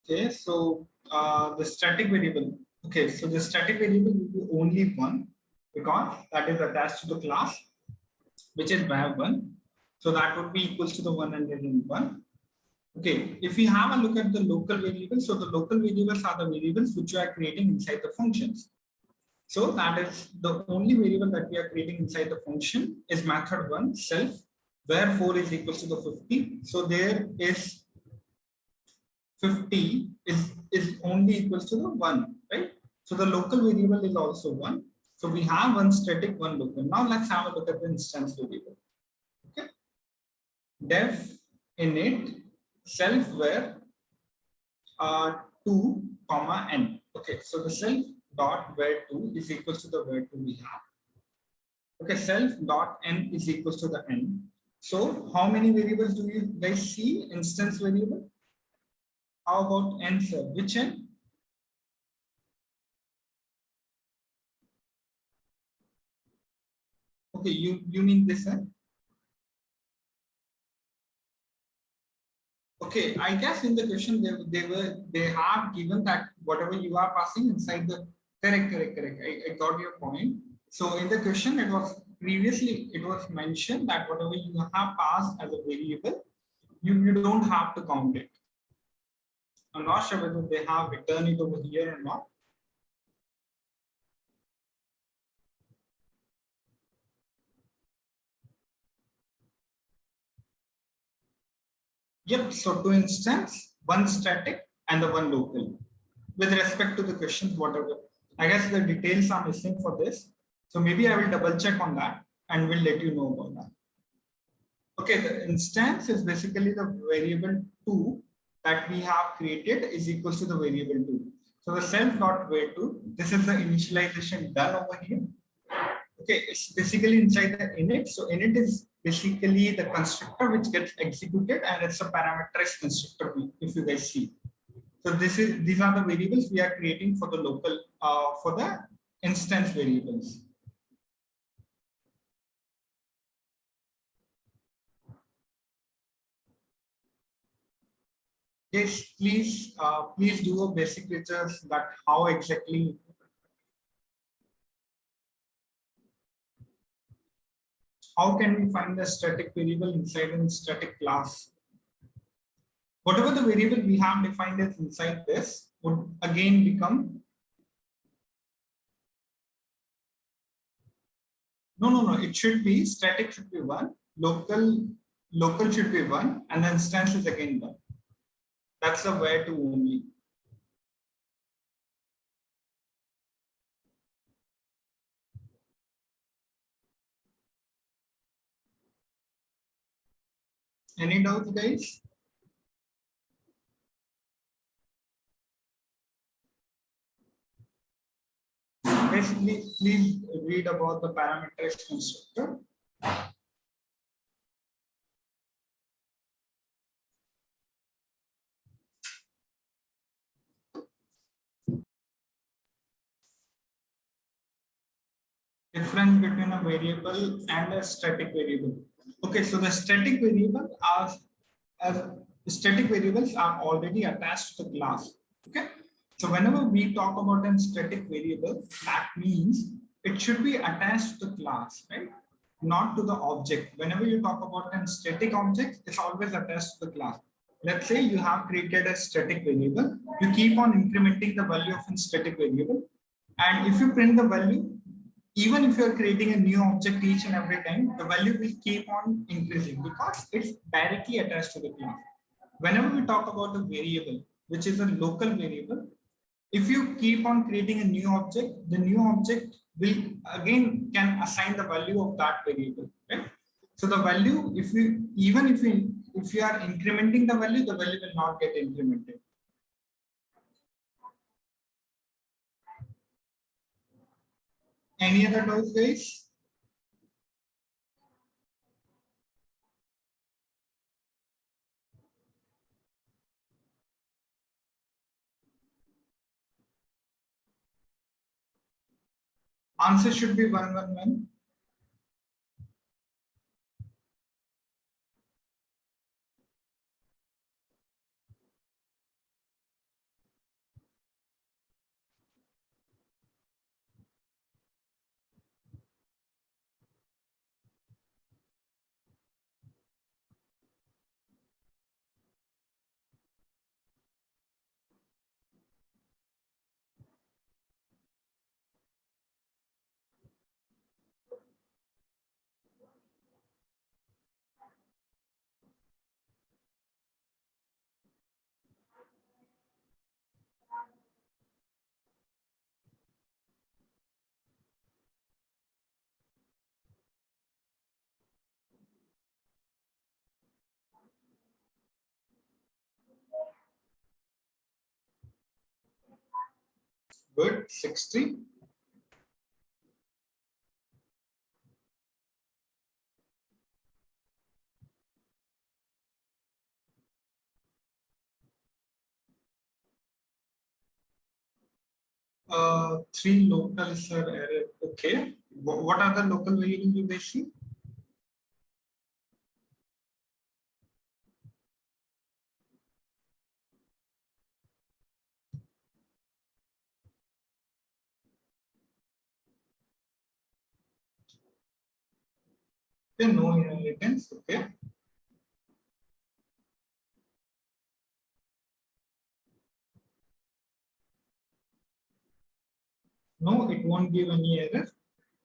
Speaker 1: Okay, so the static variable. Okay, so the static variable will be only one because that is attached to the class, which is var1. So that would be equals to the 101. Okay, if we have a look at the local variables, so the local variables are the variables which you are creating inside the functions. So that is the only variable that we are creating inside the function is method 1 self, where 4 is equals to the 50. So there is 50 is only equals to the 1, right? So the local variable is also 1. So we have one static, one local. Now let's have a look at the instance variable. Okay. Def init self where 2 comma n. Okay, so the self dot where 2 is equals to the where 2 we have. Okay, self dot n is equals to the n. So how many variables do you guys see? Instance variable. How about n, sir? Which n? Okay, you mean this, sir? Okay, I guess in the question they have given that whatever you are passing inside the correct. I got your point. So in the question it was previously it was mentioned that whatever you have passed as a variable, you don't have to count it. I'm not sure whether they have written it over here or not. Yep, so two instance, one static and the one local. With respect to the questions, whatever. I guess the details are missing for this. So maybe I will double check on that and will let you know about that. Okay, the instance is basically the variable 2 that we have created is equals to the variable 2. So the self dot var2, this is the initialization done over here. Okay, it's basically inside the init. So init is basically the constructor which gets executed and it's a parameterized constructor if you guys see. So these are the variables we are creating for the local for the instance variables. Yes, please do a basic research that how exactly how can we find the static variable inside a static class? Whatever the variable we have defined as inside this would again become no, it should be static should be 1, local should be 1, and the instance is again 1. That's the where to only. Any doubts, guys? Basically, please read about the parameterized constructor. Difference between a variable and a static variable. Okay, so the static variable are as static variables are already attached to the class. Okay, so whenever we talk about a static variable, that means it should be attached to the class, right? Not to the object. Whenever you talk about a static object, it's always attached to the class. Let's say you have created a static variable, you keep on incrementing the value of a static variable, and if you print the value, even if you're creating a new object each and every time, the value will keep on increasing because it's directly attached to the class. Whenever we talk about a variable, which is a local variable, if you keep on creating a new object, the new object will again can assign the value of that variable, right? So the value, if you are incrementing the value will not get incremented. Any other doubts, guys? Answer should be 111. Good, 60. Three locals are error. Okay. What are the local variables you guys see? Okay, no inheritance. Okay. No, it won't give any error.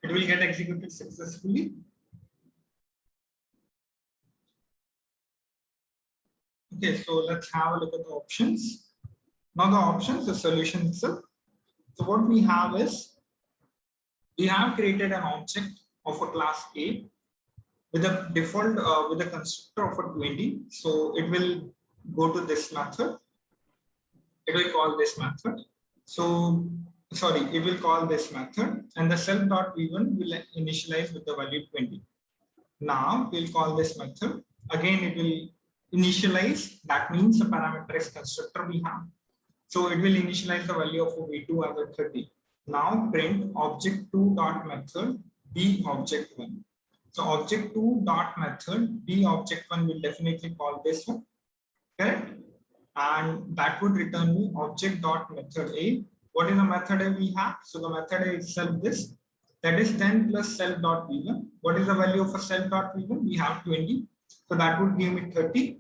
Speaker 1: It will get executed successfully. Okay, so let's have a look at the options. Now the options, the solution itself. So what we have is, we have created an object of a class A with a default, with a constructor of a 20. So it will go to this method. It will call this method. So, sorry, it will call this method, and the self.v1 will initialize with the value 20. Now we'll call this method. Again, it will initialize. That means the parameterized constructor we have. So it will initialize the value of v2 as a 30. Now print object2 dot method b object1. So object2 dot method b object1 will definitely call this one, correct? And that would return me object dot method a. What is the method a we have? So the method a itself this, that is 10 plus self dot v1. What is the value of a self dot v1? We have 20. So that would give me 30.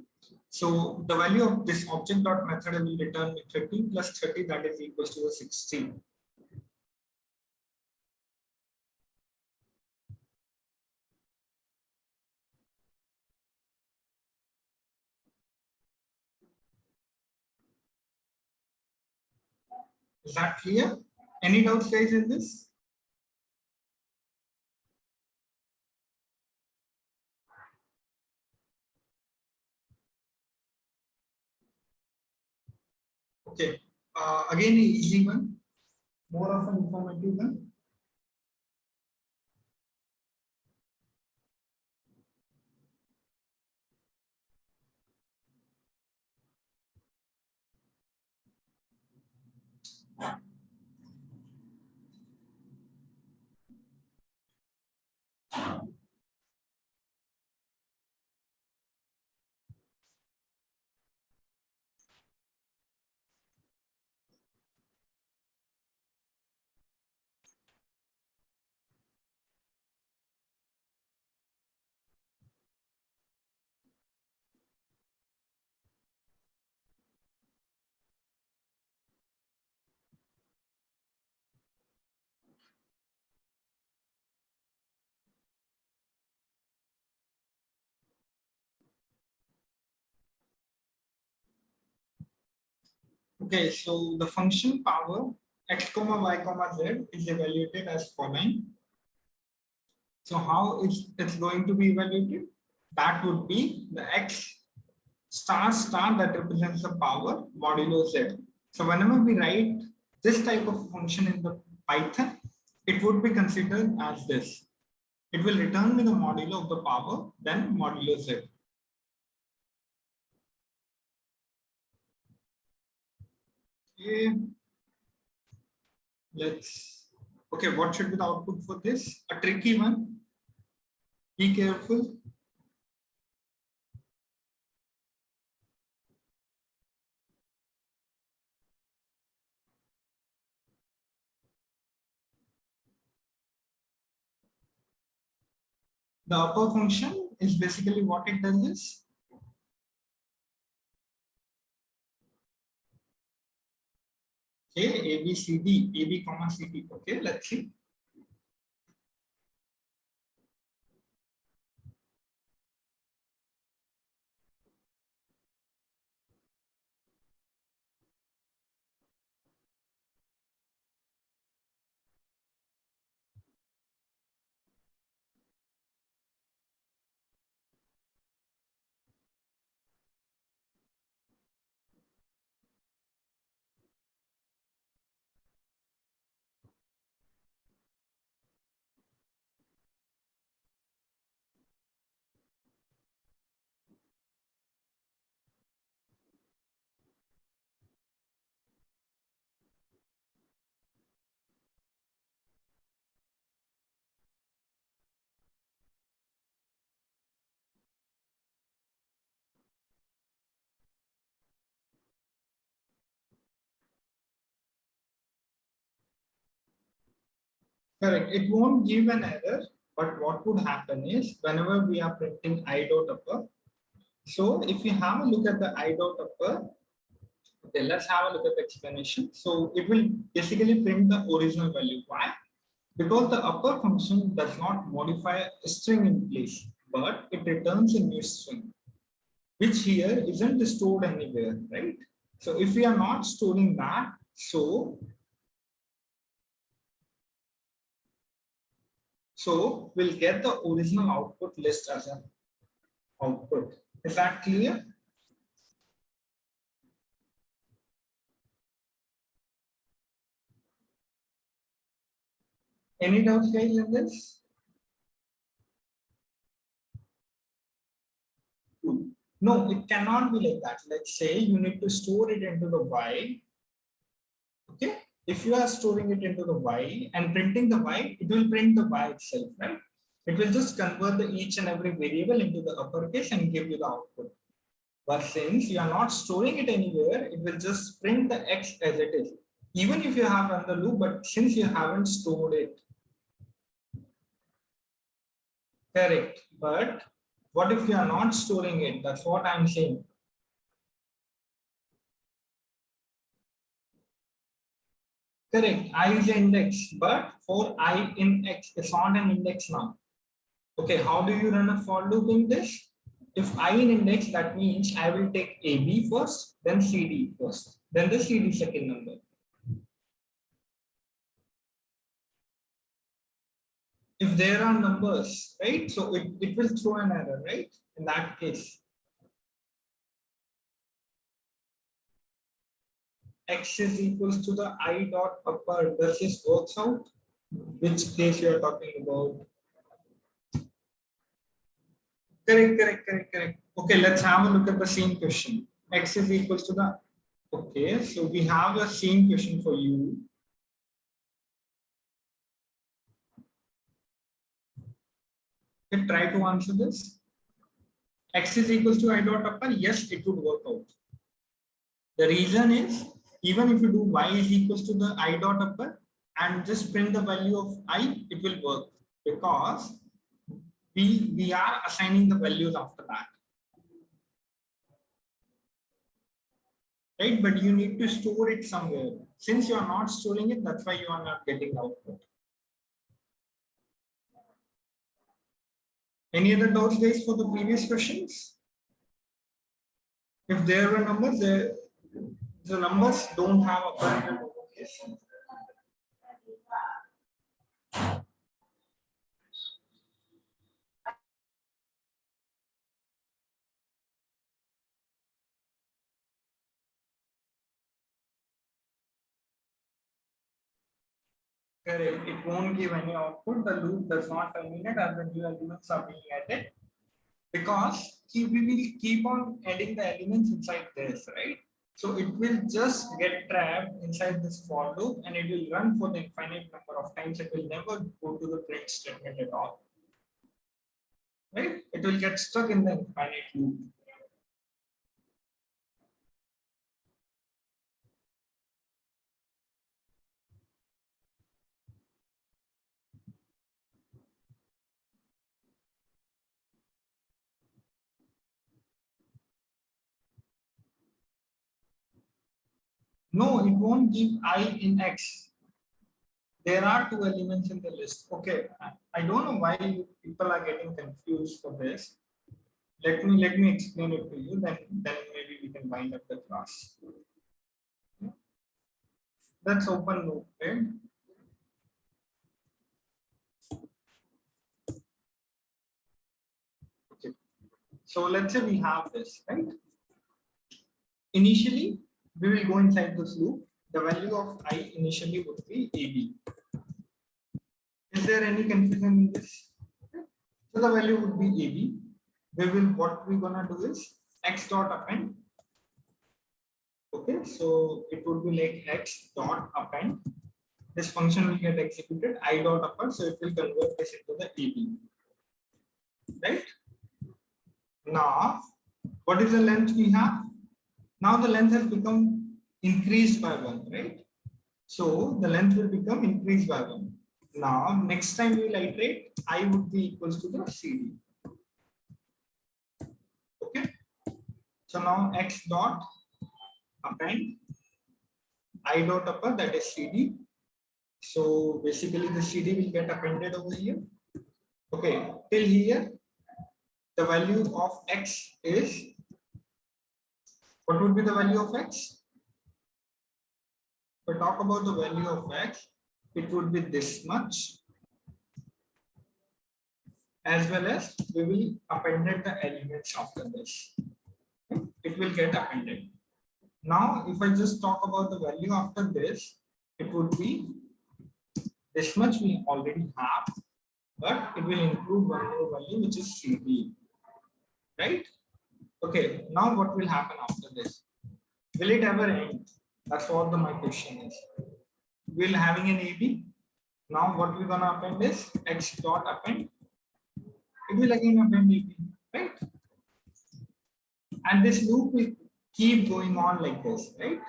Speaker 1: So the value of this object dot method will return me 30 plus 30, that is equals to a 16. Is that clear? Any doubts guys in this? Okay. Again, an easy one, more of an informative one. Okay, so the function power x comma y comma z is evaluated as following. So how is it's going to be evaluated? That would be the x star star that represents the power modulo z. So whenever we write this type of function in the Python, it would be considered as this. It will return me the modulo of the power, then modulo z. Okay. Okay, what should be the output for this? A tricky one. Be careful. The upper function is basically what it does is, okay, A, B, C, D, A, B, comma, C, D. Okay, let's see. Correct. It won't give an error, but what would happen is whenever we are printing I dot upper. So if you have a look at the I dot upper, okay, let's have a look at the explanation. So it will basically print the original value. Why? Because the upper function does not modify a string in place, but it returns a new string, which here isn't stored anywhere, right? So if we are not storing that, so we'll get the original output list as an output. Is that clear? Any doubts, guys, in this? No, it cannot be like that. Let's say you need to store it into the Y. Okay. If you are storing it into the Y and printing the Y, it will print the Y itself, right? It will just convert the each and every variable into the uppercase and give you the output. But since you are not storing it anywhere, it will just print the X as it is. Even if you have run the loop, but since you haven't stored it. Correct. But what if you are not storing it? That's what I'm saying. Correct. I is the index, but for I in X, it's not an index now. Okay, how do you run a for loop in this? If I in index, that means I will take AB first, then CD first, then the CD second number. If there are numbers, right? So it will throw an error, right? In that case. X is equals to the I dot upper. Does this works out? Which case you are talking about? Correct. Okay, let's have a look at the same question. X is equals to the, okay, so we have the same question for you. Okay, try to answer this. X is equals to I dot upper. Yes, it would work out. The reason is, even if you do Y is equals to the I dot upper and just print the value of I, it will work because we are assigning the values after that. Right, but you need to store it somewhere. Since you are not storing it, that's why you are not getting output. Any other doubts, guys, for the previous questions? If there were numbers, the numbers don't have a parallel location. Correct. It won't give any output. The loop does not terminate as the new elements are being added because we will keep on adding the elements inside this, right? So it will just get trapped inside this for loop and it will run for the infinite number of times. It will never go to the print statement at all. Right? It will get stuck in the infinite loop. No, it won't give I in X. There are two elements in the list. Okay, I don't know why people are getting confused for this. Let me explain it to you. Then maybe we can wind up the class. That's open loop, right? Okay. So let's say we have this, right? Initially, we will go inside this loop. The value of I initially would be AB. Is there any confusion in this? So the value would be AB. What we're gonna do is X dot append. Okay, so it would be like X dot append. This function will get executed, I dot upper, so it will convert this into the AB. Right? Now, what is the length we have? Now the length has become increased by 1, right? So the length will become increased by 1. Now, next time we will iterate, I would be equals to the CD. Okay. So now X dot append I dot upper, that is CD. So basically the CD will get appended over here. Okay, till here, the value of X is, what would be the value of X? If we talk about the value of X, it would be this much, as well as we will appended the elements after this. It will get appended. Now, if I just talk about the value after this, it would be this much we already have, but it will include one more value, which is CD, right? Okay, now what will happen after this? Will it ever end? That's what my question is. Will having an AB, now what we're gonna append is X dot append. It will again append AB, right? And this loop will keep going on like this, right?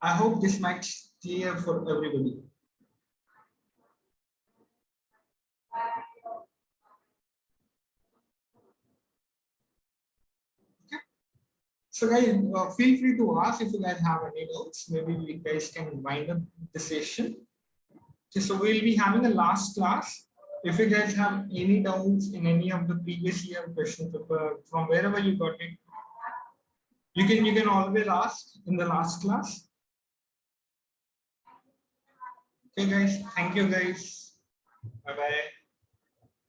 Speaker 1: I hope this makes clear for everybody. So guys, feel free to ask if you guys have any doubts. Maybe we guys can wind up the session. Okay, so we'll be having a last class. If you guys have any doubts in any of the previous year question paper from wherever you got it, you can always ask in the last class. Okay guys, thank you guys. Bye bye.